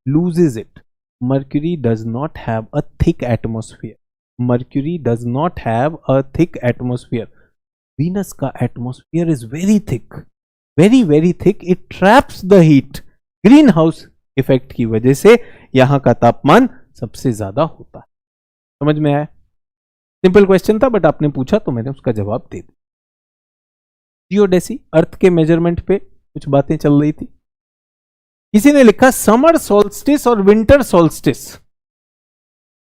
loses it. Mercury does not have a thick atmosphere. Mercury does not have a thick atmosphere. Venus का atmosphere is very thick, very very thick. It traps the heat. Greenhouse effect की वजह से यहां का तापमान सबसे ज्यादा होता है। समझ में आया? सिंपल क्वेश्चन था, बट आपने पूछा तो मैंने उसका जवाब दे दिया। जियोडेसी, अर्थ के मेजरमेंट पे कुछ बातें चल रही थी। किसी ने लिखा समर सोल्स्टिस और विंटर सोल्स्टिस।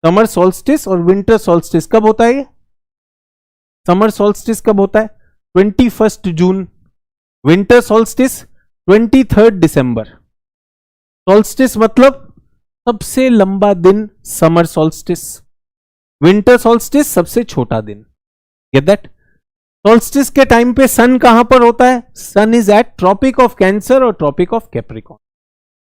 समर सोल्स्टिस और विंटर सोल्स्टिस कब होता है? समर सोल्स्टिस कब होता है? 21 जून। विंटर सोल्स्टिस 23 दिसंबर। सोल्स्टिस मतलब सबसे लंबा दिन समर सोल्स्टिस, विंटर सोल्स्टिस सबसे छोटा दिन। Get that? सोल्स्टिस के टाइम पे सन कहां पर होता है? Sun is at tropic of cancer और ट्रॉपिक ऑफ कैप्रिकॉर्न।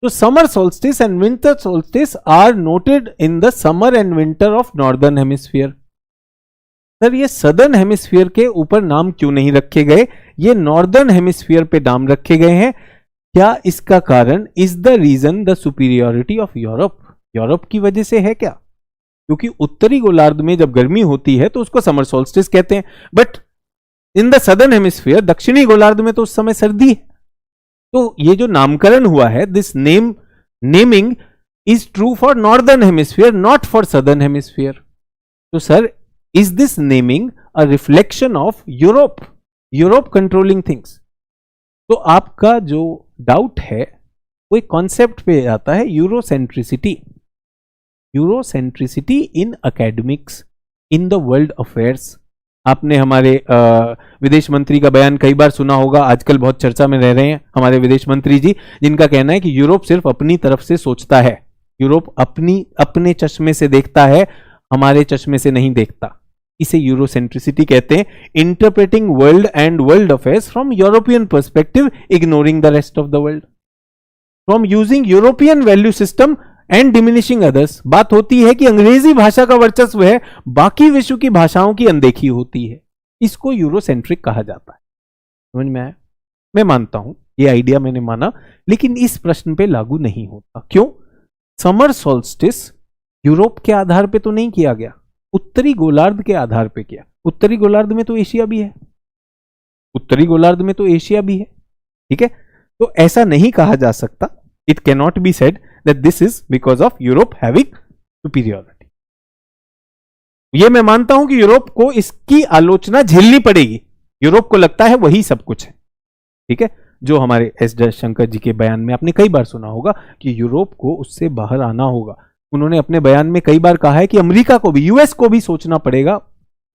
तो summer solstice and winter solstice are noted in the summer and winter of northern hemisphere. Sir ये सदर्न हेमिस्फीयर के ऊपर नाम क्यों नहीं रखे गए, ये नॉर्दर्न हेमिस्फीयर पे नाम रखे गए हैं? क्या इसका कारण is the reason the superiority of Europe? Europe की वजह से है क्या? क्योंकि उत्तरी गोलार्ध में जब गर्मी होती है तो उसको समर सोल्स्टिस कहते हैं, but in the southern hemisphere, दक्षिणी गोलार्ध में तो उस समय सर्दी है। तो ये जो नामकरण हुआ है, this naming is true for northern hemisphere, not for southern hemisphere. तो sir is this naming a reflection of Europe controlling things? तो आपका जो डाउट है वो एक कॉन्सेप्ट पे आता है, Eurocentricity in academics, in the world affairs. आपने हमारे विदेश मंत्री का बयान कई बार सुना होगा, आजकल बहुत चर्चा में रह रहे हैं हमारे विदेश मंत्री जी, जिनका कहना है कि यूरोप सिर्फ अपनी तरफ से सोचता है, यूरोप अपने चश्मे से देखता है, हमारे चश्मे से नहीं देखता। इसे यूरोसेंट्रिसिटी कहते हैं, interpreting world and world affairs from European perspective, ignoring the rest of the world, from using European value system and diminishing others. बात होती है कि अंग्रेजी भाषा का वर्चस्व है, बाकी विश्व की भाषाओं की अनदेखी होती है, इसको यूरोसेंट्रिक कहा जाता है। समझ में आया? मैं मानता हूं, ये आइडिया मैंने माना, लेकिन इस प्रश्न पे लागू नहीं होता। क्यों? समर सोल्स्टिस यूरोप के आधार पे तो नहीं किया गया, उत्तरी गोलार्ध के आधार पे किया। उत्तरी गोलार्ध में तो एशिया भी है, ठीक है। तो ऐसा नहीं कहा जा सकता, it can not be said that this is because of Europe having superiority. ये मैं मानता हूं कि यूरोप को इसकी आलोचना झेलनी पड़ेगी। यूरोप को लगता है वही सब कुछ है, ठीक है, जो हमारे एस जयशंकर जी के बयान में आपने कई बार सुना होगा कि यूरोप को उससे बाहर आना होगा। उन्होंने अपने बयान में कई बार कहा है कि अमेरिका को भी, यूएस को भी सोचना पड़ेगा,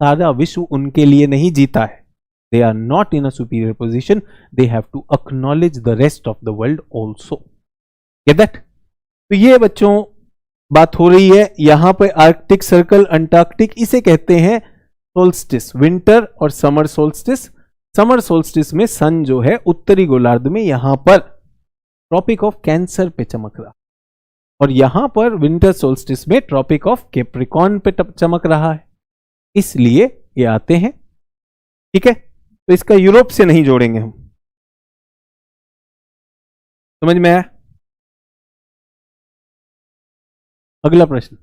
सारा विश्व उनके लिए नहीं जीता है। They are not in a superior position. They have to acknowledge the rest of the world also. Get that? तो ये बच्चों बात हो रही है यहां पे आर्कटिक सर्कल, अंटार्कटिक, इसे कहते हैं सोल्स्टिस, विंटर और समर सोल्स्टिस। समर सोल्स्टिस में सन जो है उत्तरी गोलार्ध में यहां पर ट्रॉपिक ऑफ कैंसर पे चमक रहा, और यहां पर विंटर सोल्स्टिस में ट्रॉपिक ऑफ कैप्रिकॉर्न पे चमक रहा है, इसलिए ये आते हैं, ठीक है। तो इसका यूरोप से नहीं जोड़ेंगे हम, समझ में आया? अगला प्रश्न,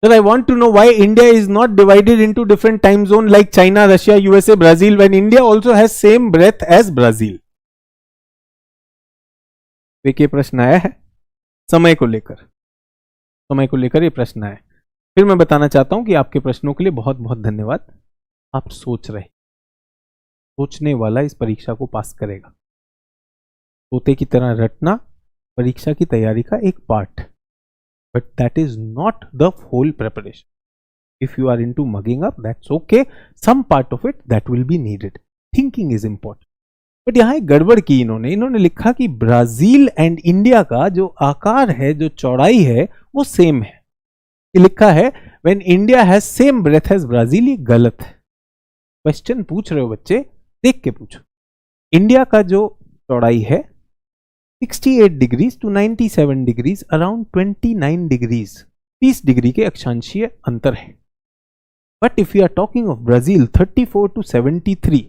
sir I want to know why India is not divided into different time zone like China, Russia, USA, Brazil when India also has same breadth as Brazil. देखिए प्रश्न आया है समय को लेकर, समय को लेकर ये प्रश्न आया। फिर मैं बताना चाहता हूं कि आपके प्रश्नों के लिए बहुत बहुत धन्यवाद। आप सोच रहे, सोचने वाला इस परीक्षा को पास करेगा। तोते की तरह रटना परीक्षा की तैयारी का एक part, but that is not the whole preparation. If you are into mugging up, that's okay, some part of it that will be needed. Thinking is important. But यहां एक गड़बड़ की इन्होंने लिखा कि ब्राजील एंड इंडिया का जो आकार है, जो चौड़ाई है, वो सेम है। ये लिखा है when India has same breadth as Brazil, ये गलत है। क्वेश्चन पूछ रहे हो बच्चे, देख के पूछो। इंडिया का जो चौड़ाई है 68 degrees to 97 degrees, around 29 degrees, 30 degree के अक्षांशीय अंतर है। But if you are talking of Brazil 34 to 73,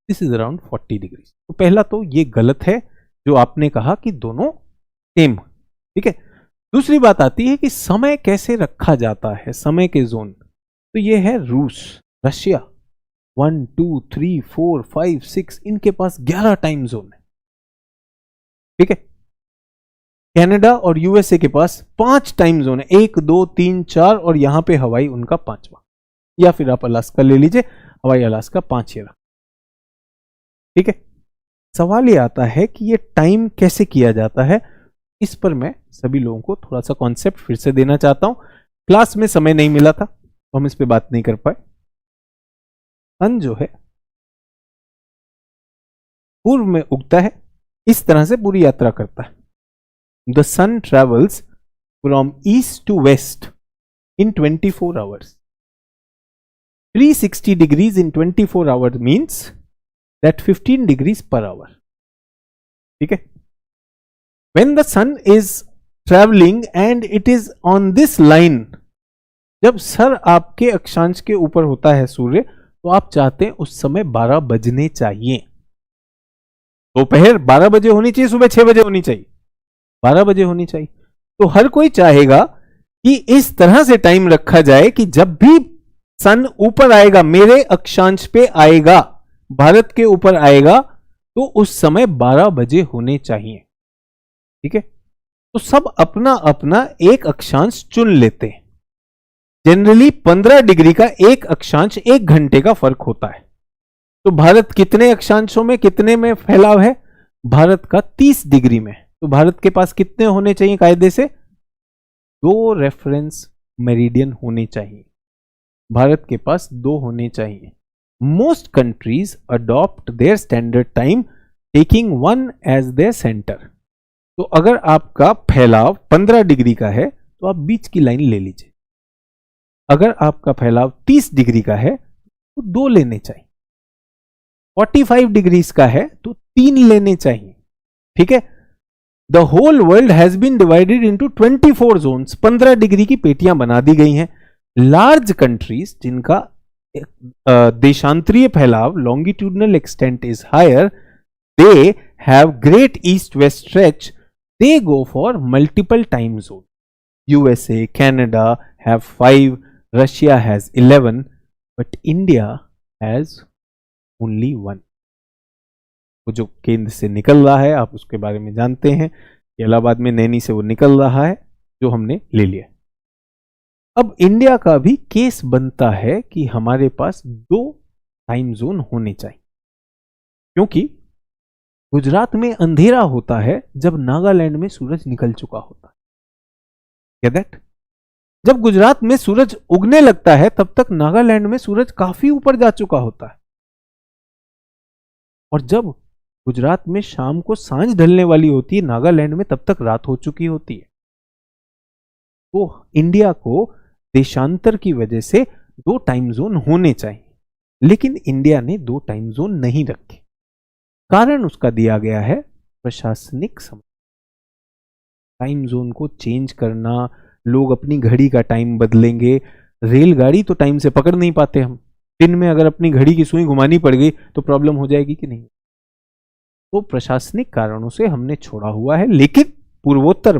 this is around 40 degrees. तो पहला तो ये गलत है जो आपने कहा कि दोनों सेम, ठीक है। दूसरी बात आती है कि समय कैसे रखा जाता है, समय के जोन। तो ये है रूस, रशिया, 1 2 3 4 5 6, इनके पास 11 टाइम जोन है, ठीक है। कनाडा और यूएसए के पास 5 टाइम जोन है, 1 2 3 4, और यहां पे हवाई उनका 5वां, या फिर आप अलास्का ले लीजिए, हवाई अलास्का 5 ये रहा, ठीक है। सवाल ये आता है कि ये टाइम कैसे किया जाता है। इस पर मैं सभी लोगों को थोड़ा सा कॉन्सेप्ट फिर से देना चाहता हूं। क्लास में समय नहीं मिला था तो हम इस पे बात नहीं कर पाए। सन जो है पूर्व में उगता है, इस तरह से पूरी यात्रा करता है। The sun travels from east to west in 24 hours. 360 degrees in 24 hours means that 15 degrees per hour, ठीक है। When the sun is traveling and it is on this line, जब सर आपके अक्षांश के ऊपर होता है सूर्य, तो आप चाहते हैं उस समय 12 बजने चाहिए। दोपहर 12 बजे होनी चाहिए, सुबह 6 बजे होनी चाहिए, 12 बजे होनी चाहिए। तो हर कोई चाहेगा कि इस तरह से टाइम रखा जाए कि जब भी सन ऊपर आएगा, मेरे अक्षांश पे आएगा, भारत के ऊपर आएगा, तो उस समय 12 बजे होने चाहिए, ठीक है। तो सब अपना अपना एक अक्षांश चुन लेते हैं। जनरली 15 डिग्री का एक अक्षांश 1 घंटे का फर्क होता है। तो भारत कितने अक्षांशों में, कितने में फैलाव है? भारत का 30 डिग्री में। तो भारत के पास कितने होने चाहिए कायदे से? 2 रेफरेंस मेरिडियन होने चाहिए। भारत के पास 2 होने चाहिए। Most countries adopt their standard time taking 1 as their centre. तो अगर आपका फैलाव 15 डिग्री का है तो आप बीच की लाइन ले लीजिए। अगर आपका फैलाव 30 डिग्री का है तो 2 लेने चाहिए। 45 डिग्रीज का है तो 3 लेने चाहिए, ठीक है। The whole world has been divided into 24 zones. 15 डिग्री की पेटियां बना दी गई हैं। लार्ज कंट्रीज जिनका देशांतरीय फैलाव, longitudinal extent is higher, they have great east west stretch, they go for multiple time zone. USA, Canada have 5, Russia has 11, but India has only 1. वो जो केंद्र से निकल रहा है, आप उसके बारे में जानते हैं, इलाहाबाद में नैनी से वो निकल रहा है, जो हमने ले लिया। अब इंडिया का भी केस बनता है कि हमारे पास 2 टाइम जोन होने चाहिए, क्योंकि गुजरात में अंधेरा होता है जब नागालैंड में सूरज निकल चुका होता है। Get that? जब गुजरात में सूरज उगने लगता है तब तक नागालैंड में सूरज काफी ऊपर जा चुका होता है, और जब गुजरात में शाम को सांझ ढलने वाली होती है, नागालैंड में तब तक रात हो चुकी होती है। तो इंडिया को देशांतर की वजह से 2 टाइम जोन होने चाहिए, लेकिन इंडिया ने 2 टाइम जोन नहीं रखे। कारण उसका दिया गया है प्रशासनिक समस्या। टाइम जोन को चेंज करना, लोग अपनी घड़ी का टाइम बदलेंगे, रेलगाड़ी तो टाइम से पकड़ नहीं पाते हम, दिन में अगर अपनी घड़ी की सुई घुमानी पड़ गई तो प्रॉब्लम हो जाएगी कि नहीं। तो प्रशासनिक कारणों से हमने छोड़ा हुआ है, लेकिन पूर्वोत्तर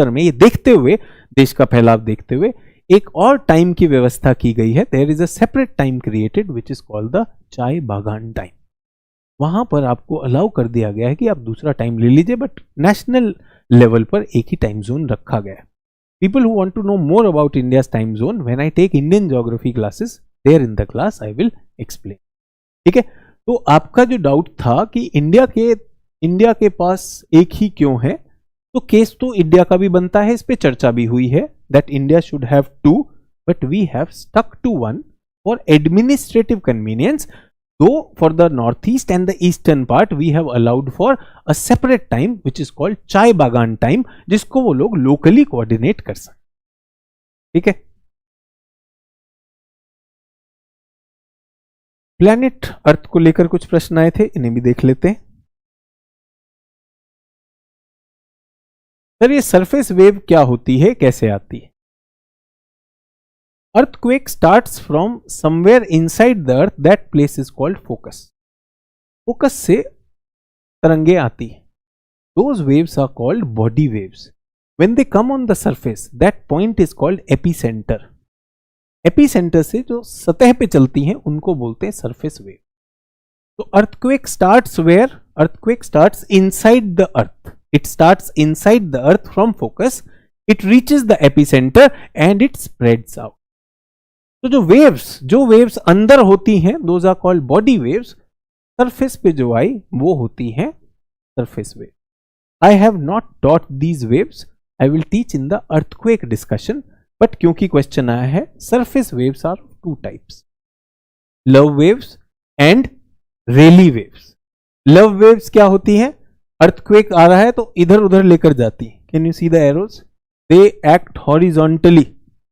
में ये देखते हुए, देश का फैलाव देखते हुए एक और टाइम की व्यवस्था की गई है। There is a separate time created which is called the chai bagan time. वहां पर आपको अलाउ कर दिया गया है कि आप दूसरा टाइम ले लीजिए, बट नेशनल लेवल पर एक ही टाइम जोन रखा गया है। People who want to know more about India's time zone, when I take Indian geography classes, there in the class I will explain. ठीक है, तो आपका जो डाउट था कि इंडिया के पास एक ही क्यों है, तो केस तो इंडिया का भी बनता है, इस पे चर्चा भी हुई है that India should have 2 but we have stuck to 1 for administrative convenience. Though for the northeast and the eastern part we have allowed for a separate time which is called चाय बागान टाइम, जिसको वो लोग locally coordinate कर सकते। ठीक है, planet earth को लेकर कुछ प्रश्न आए थे, इन्हें भी देख लेते हैं। सर ये सरफेस वेव क्या होती है, कैसे आती है? Earthquake starts from somewhere inside the earth. That place is called focus. Focus से तरंगे आती है। Those waves are called body waves. When they come on the surface, that point is called epicenter. Epicenter से जो सतह पे चलती हैं उनको बोलते हैं surface wave. तो earthquake starts where? Earthquake starts inside the earth. It starts inside the earth from focus. It reaches the epicenter and it spreads out. तो जो वेव्स अंदर होती हैं, those are called body waves. Surface पे जो आई वो होती हैं surface wave. I have not taught these waves, I will teach in the earthquake discussion, but क्योंकि क्वेश्चन आया है, surface waves are 2 types, love waves and Rayleigh waves. Love waves क्या होती हैं? अर्थक्वेक आ रहा है तो इधर उधर लेकर जाती है। Can you see the arrows? They act horizontally,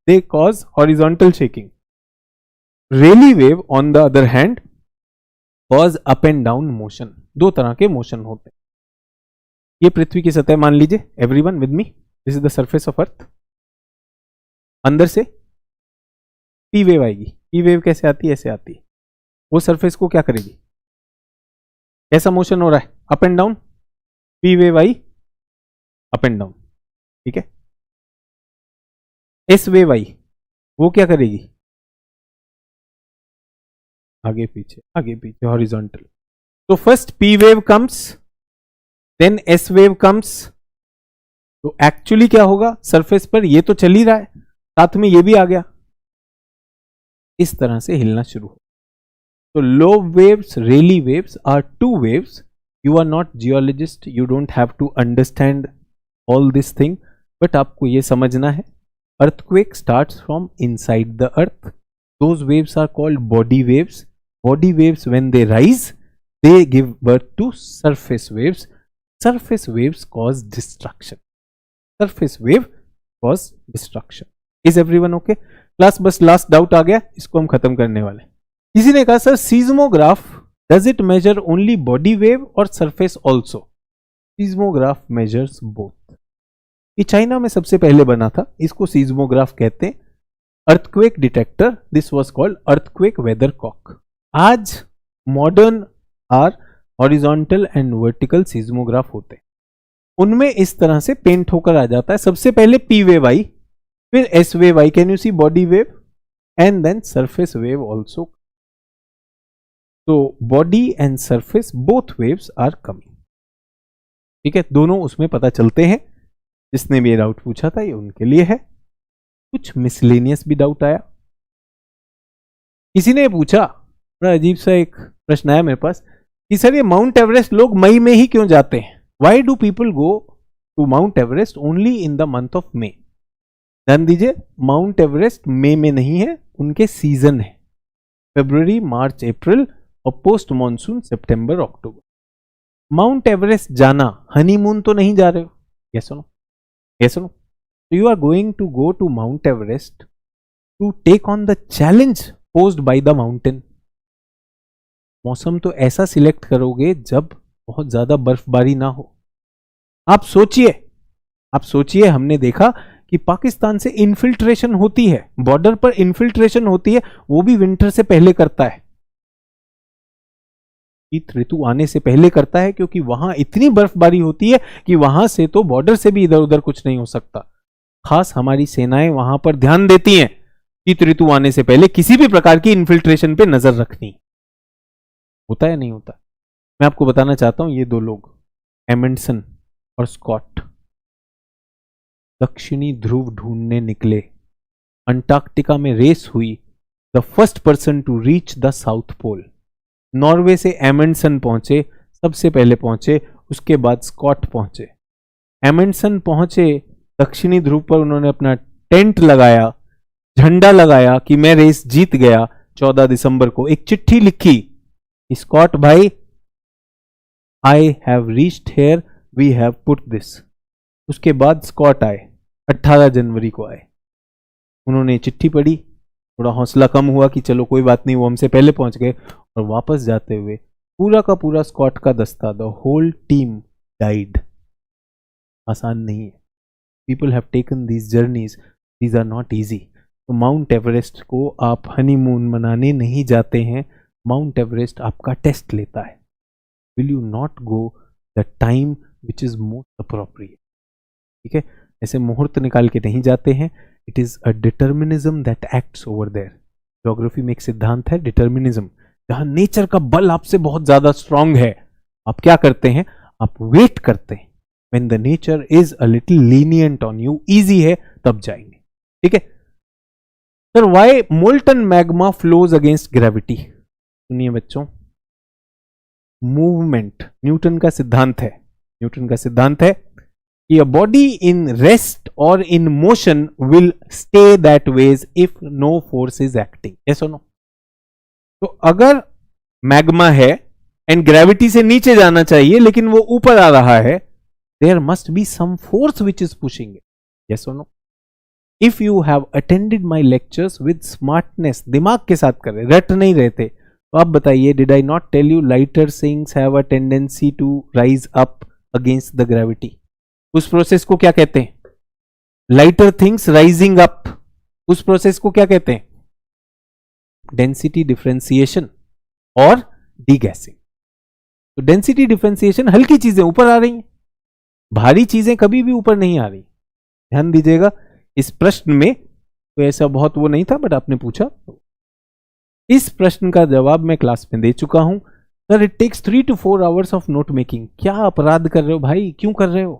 they cause horizontal shaking. Rayleigh wave on the other hand cause up and down motion. 2 तरह के मोशन होते हैं। ये पृथ्वी की सतह मान लीजिए, everyone with me, this is the surface of earth. अंदर से पी वेव आएगी। पी वेव कैसे आती है? ऐसे आती है। वो सरफेस को क्या करेगी? कैसा मोशन हो रहा है? Up and down. P wave I, up and down. ठीक है, एस वेव आई, वो क्या करेगी? आगे पीछे हॉरिजॉन्टल। तो first P wave comes, then S wave comes. तो एक्चुअली क्या होगा? सरफेस पर ये तो चल ही रहा है, साथ में ये भी आ गया, इस तरह से हिलना शुरू हो। तो low waves, Rayleigh waves are 2 waves. You are not geologist, you don't have to understand all this thing, but आपको ये समझना है, earthquake starts from inside the earth. Those waves are called body waves. Body waves, when they rise, they give birth to surface waves. Surface waves cause destruction. Surface wave cause destruction. Is everyone okay? Class, बस last doubt आ गया, इसको हम खत्म करने वाले। किसी ने कहा sir seismograph, does it measure only body wave or surface also? Seismograph measures both. ये चाइना में सबसे पहले बना था, इसको सीज्मोग्राफ कहते हैं। Earthquake detector, this was called earthquake weathercock. आज modern are horizontal and vertical seismograph होते हैं, उनमें इस तरह से पेंट होकर आ जाता है। सबसे पहले पी वेव आई, फिर एस वेव आई, can you see body wave, and then surface wave also. तो body and surface both waves are coming. ठीक है, दोनों उसमें पता चलते हैं। जिसने भी ये डाउट पूछा था ये उनके लिए है। कुछ मिसलेनियस भी डाउट आया। किसी ने पूछा, बड़ा अजीब सा एक प्रश्न आया मेरे पास कि सर ये माउंट एवरेस्ट लोग मई में ही क्यों जाते हैं? Why do people go to Mount Everest only in the month of May? ध्यान दीजिए, माउंट एवरेस्ट मई में नहीं है, उनके सीजन है फरवरी, मार्च, अप्रैल और पोस्ट मॉनसून सितंबर, अक्टूबर। माउंट एवरेस्ट जाना हनीमून तो नहीं जा रहे हो? यस और नो? यस और no? You are going to go to Mount Everest to take on the challenge posed by the mountain. मौसम तो ऐसा सिलेक्ट करोगे जब बहुत ज्यादा बर्फबारी ना हो। आप सोचिए हमने देखा कि पाकिस्तान से इन्फिल्ट्रेशन होती है, बॉर्डर पर इन्फिल्ट्रेशन होती है, वो भी विंटर से पहले करता है, शीत ऋतु आने से पहले करता है, क्योंकि वहां इतनी बर्फबारी होती है कि वहां से तो बॉर्डर से भी इधर उधर कुछ नहीं हो सकता। खास हमारी सेनाएं वहां पर ध्यान देती हैं शीत ऋतु आने से पहले किसी भी प्रकार की इन्फिल्ट्रेशन पे नजर रखनी। होता है नहीं होता? मैं आपको बताना चाहता हूं, ये दो लोग एमंडसन और स्कॉट दक्षिणी ध्रुव ढूंढने निकले। अंटार्कटिका में रेस हुई, the first person to reach the South Pole. Norway से एमंडसन पहुंचे, सबसे पहले पहुंचे, उसके बाद स्कॉट पहुंचे। एमंडसन पहुंचे दक्षिणी ध्रुव पर, उन्होंने अपना टेंट लगाया, झंडा लगाया कि मैं रेस जीत गया। 14 दिसंबर को एक चिट्ठी लिखी, स्कॉट भाई, I have reached here, we have put this. उसके बाद स्कॉट आए, 18 जनवरी को आए, उन्होंने चिट्ठी पढ़ी, थोड़ा हौसला कम हुआ कि चलो कोई बात नहीं, वो हमसे पहले पहुंच गए। और वापस जाते हुए पूरा का पूरा स्कॉट का दस्ता, द होल टीम डाइड। आसान नहीं है। People have taken these journeys, these are not easy. तो माउंट एवरेस्ट को आप हनीमून मनाने नहीं जाते हैं, माउंट एवरेस्ट आपका टेस्ट लेता है। Will you not go the time which is most appropriate? ठीक है, ऐसे मुहूर्त निकाल के नहीं जाते हैं। It is a determinism that acts over there. Geography में एक सिद्धांत है डिटर्मिनिज्म, जहां नेचर का बल आपसे बहुत ज्यादा स्ट्रांग है। आप क्या करते हैं? आप वेट करते हैं, when the nature is a little lenient on you, easy है, तब जाएंगे। ठीक है sir, why molten magma flows against gravity? सुनिए बच्चों, मूवमेंट न्यूटन का सिद्धांत है। न्यूटन का सिद्धांत है कि a body in rest or in motion will stay that ways if no force is acting. Yes or no? तो अगर मैग्मा है एंड ग्रेविटी से नीचे जाना चाहिए लेकिन वो ऊपर आ रहा है, there must be some force which is pushing it. Yes or no? If you have attended my lectures with smartness, दिमाग के साथ कर रहे, रट नहीं रहते, तो आप बताइए, did I not tell you lighter things have a tendency to rise up against the gravity? उस प्रोसेस को क्या कहते हैं? Lighter things rising up. उस प्रोसेस को क्या कहते हैं? डेंसिटी डिफरेंशिएशन और डीगैसिंग। तो डेंसिटी डिफरेंशिएशन, हल्की चीजें ऊपर आ रही हैं, भारी चीजें कभी भी ऊपर नहीं आ रही। ध्यान दीजिएगा, इस प्रश्न में तो ऐसा बहुत वो नहीं था, बट आपने पूछा। इस प्रश्न का जवाब मैं क्लास में दे चुका हूं। Sir, it takes 3 to 4 hours of note making. क्या अपराध कर रहे हो भाई, क्यों कर रहे हो?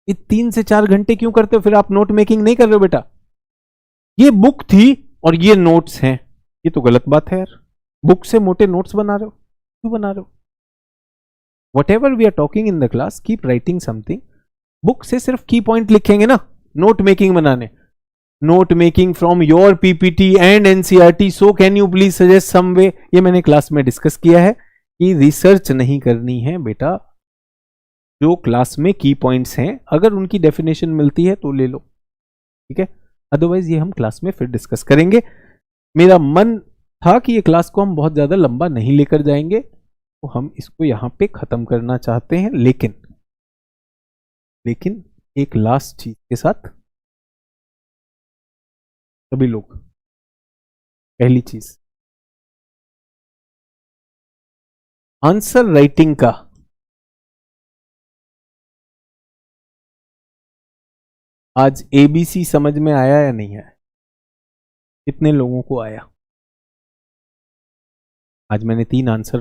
ये 3 से 4 घंटे क्यों करते हो? फिर आप नोट मेकिंग नहीं कर रहे हो बेटा। ये बुक थी और ये नोट्स हैं, ये तो गलत बात है यार। बुक से मोटे नोट्स बना रहे हो, क्यों बना रहे हो? Whatever we are talking in the class, keep writing something. Book से सिर्फ की पॉइंट लिखेंगे ना, नोट मेकिंग बनाने। Note making from your PPT and NCERT, so can you please suggest some way. ये मैंने क्लास में discuss किया है कि रिसर्च नहीं करनी है बेटा। जो क्लास में की पॉइंट्स हैं, अगर उनकी डेफिनेशन मिलती है तो ले लो, ठीक है, अदरवाइज ये हम क्लास में फिर डिस्कस करेंगे। मेरा मन था कि ये क्लास को हम बहुत ज्यादा लंबा नहीं लेकर जाएंगे, तो हम इसको यहां पे खत्म करना चाहते हैं। लेकिन एक लास्ट चीज के साथ, सभी लोग, पहली चीज, आंसर राइटिंग का आज एबीसी समझ में आया या नहीं आया? कितने लोगों को आया? आज मैंने 3 आंसर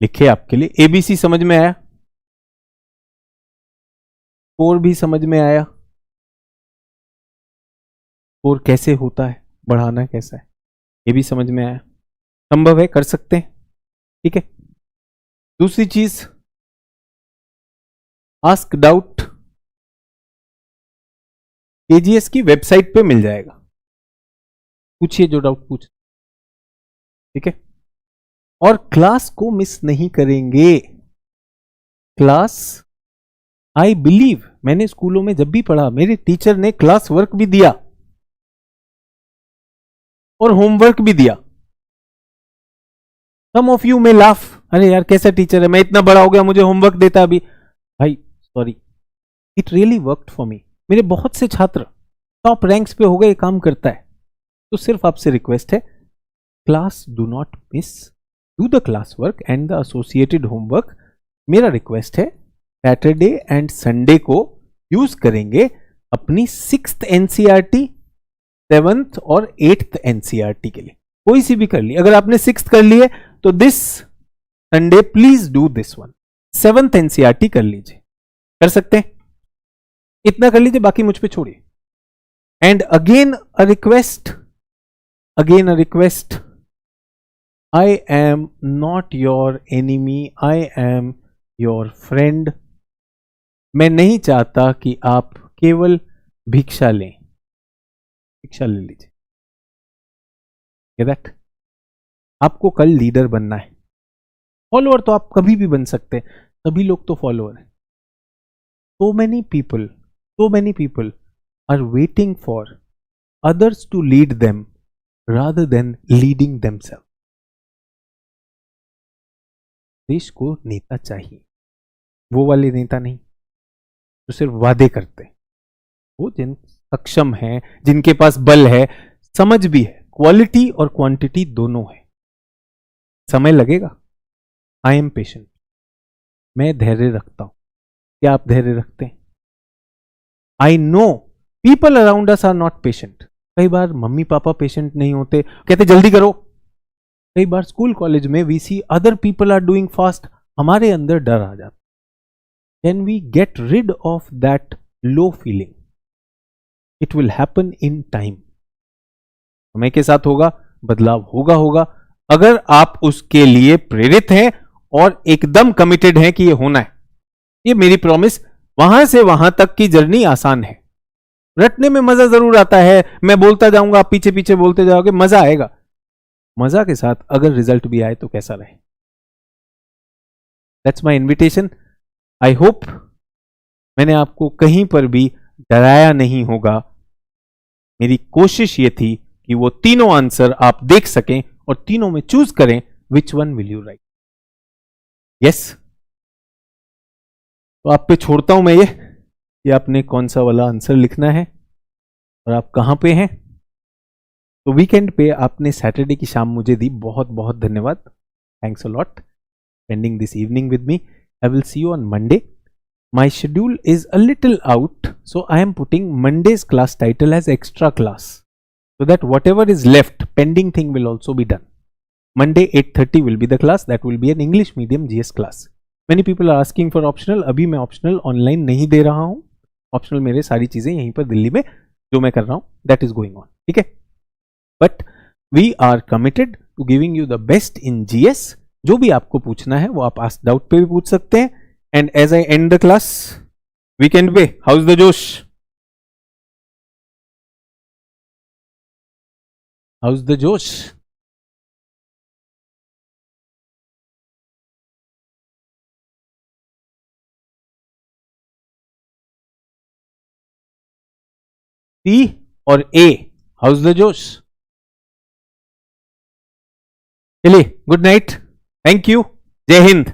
लिखे आपके लिए। एबीसी समझ में आया? और भी समझ में आया? स्कोर कैसे होता है, बढ़ाना कैसा है, ये भी समझ में आया। संभव है, कर सकते हैं, ठीक है। दूसरी चीज, आस्क डाउट केजीएस की वेबसाइट पे मिल जाएगा, पूछिए जो डाउट पूछ, ठीक है। और क्लास को मिस नहीं करेंगे। क्लास, आई बिलीव, मैंने स्कूलों में जब भी पढ़ा मेरे टीचर ने क्लास वर्क भी दिया और होमवर्क भी दिया। सम ऑफ यू में लाफ, अरे यार कैसा टीचर है, मैं इतना बड़ा हो गया मुझे होमवर्क देता अभी। भाई sorry, it really worked for me. मेरे बहुत से छात्र टॉप रैंक्स पे हो गए, काम करता है। तो सिर्फ आपसे रिक्वेस्ट है, class do not miss, do the class work and the associated homework. मेरा रिक्वेस्ट है, सैटरडे एंड संडे को यूज करेंगे अपनी 6th एनसीईआरटी, 7th और 8th एनसीईआरटी के लिए। कोई सी भी कर ली, अगर आपने 6th कर ली है तो this Sunday please do this one. 7th NCERT कर लीजिए, कर सकते हैं, इतना कर लीजिए, बाकी मुझ पे छोड़िए। And again a request, I am not your enemy, I am your friend. मैं नहीं चाहता कि आप केवल भिक्षा लें, भिक्षा ले लीजिए, दैट आपको कल लीडर बनना है। फॉलोअर तो आप कभी भी बन सकते हैं, सभी लोग तो फॉलोअर हैं। so many people are waiting for others to lead them rather than leading themselves. देश को नेता चाहिए, वो वाले नेता नहीं जो सिर्फ वादे करते हैं, वो जिन सक्षम है, जिनके पास बल है, समझ भी है, क्वालिटी और क्वांटिटी दोनों है। समय लगेगा, आई एम पेशेंट, मैं धैर्य रखता हूं। क्या आप धैर्य रखते हैं? I know people around us are not patient. कई बार मम्मी पापा पेशेंट नहीं होते, कहते जल्दी करो। कई बार स्कूल कॉलेज में we see other people are doing fast, हमारे अंदर डर आ जाता। Can we get rid of that low feeling? It will happen in time, समय के साथ होगा, बदलाव होगा अगर आप उसके लिए प्रेरित हैं और एकदम कमिटेड हैं कि ये होना है। ये मेरी प्रॉमिस। वहां से वहां तक की जर्नी आसान है, रटने में मजा जरूर आता है, मैं बोलता जाऊंगा, आप पीछे पीछे बोलते जाओगे, मजा आएगा। मजा के साथ अगर रिजल्ट भी आए तो कैसा रहे, that's my invitation. I hope मैंने आपको कहीं पर भी डराया नहीं होगा। मेरी कोशिश ये थी कि वो तीनों आंसर आप देख सकें और तीनों में चूज करें which one will you right. Yes, तो आप पे छोड़ता हूं मैं ये कि आपने कौन सा वाला आंसर लिखना है और आप कहां पे हैं। तो वीकेंड पे आपने सैटरडे की शाम मुझे दी, बहुत बहुत धन्यवाद। Thanks a lot spending this evening with me. I will see you on Monday. My schedule is a little out, so I am putting Monday's class title as extra class, so that whatever is left pending thing will also be done. Monday 8:30 will be the class, that will be an English medium GS class. Many people are asking for optional, अभी मैं optional online नहीं दे रहा हूं। Optional मेरे सारी चीजें यहीं पर दिल्ली में जो मैं कर रहा हूं, that is going on, ठीक है। But we are committed to giving you the best in GS. जो भी आपको पूछना है वो आप ask doubt पे भी पूछ सकते हैं। And as I end the class, weekend पे how's the जोश? How's the जोश? C और A, हाउस द जोश? चलिए, गुड नाइट, थैंक यू, जय हिंद।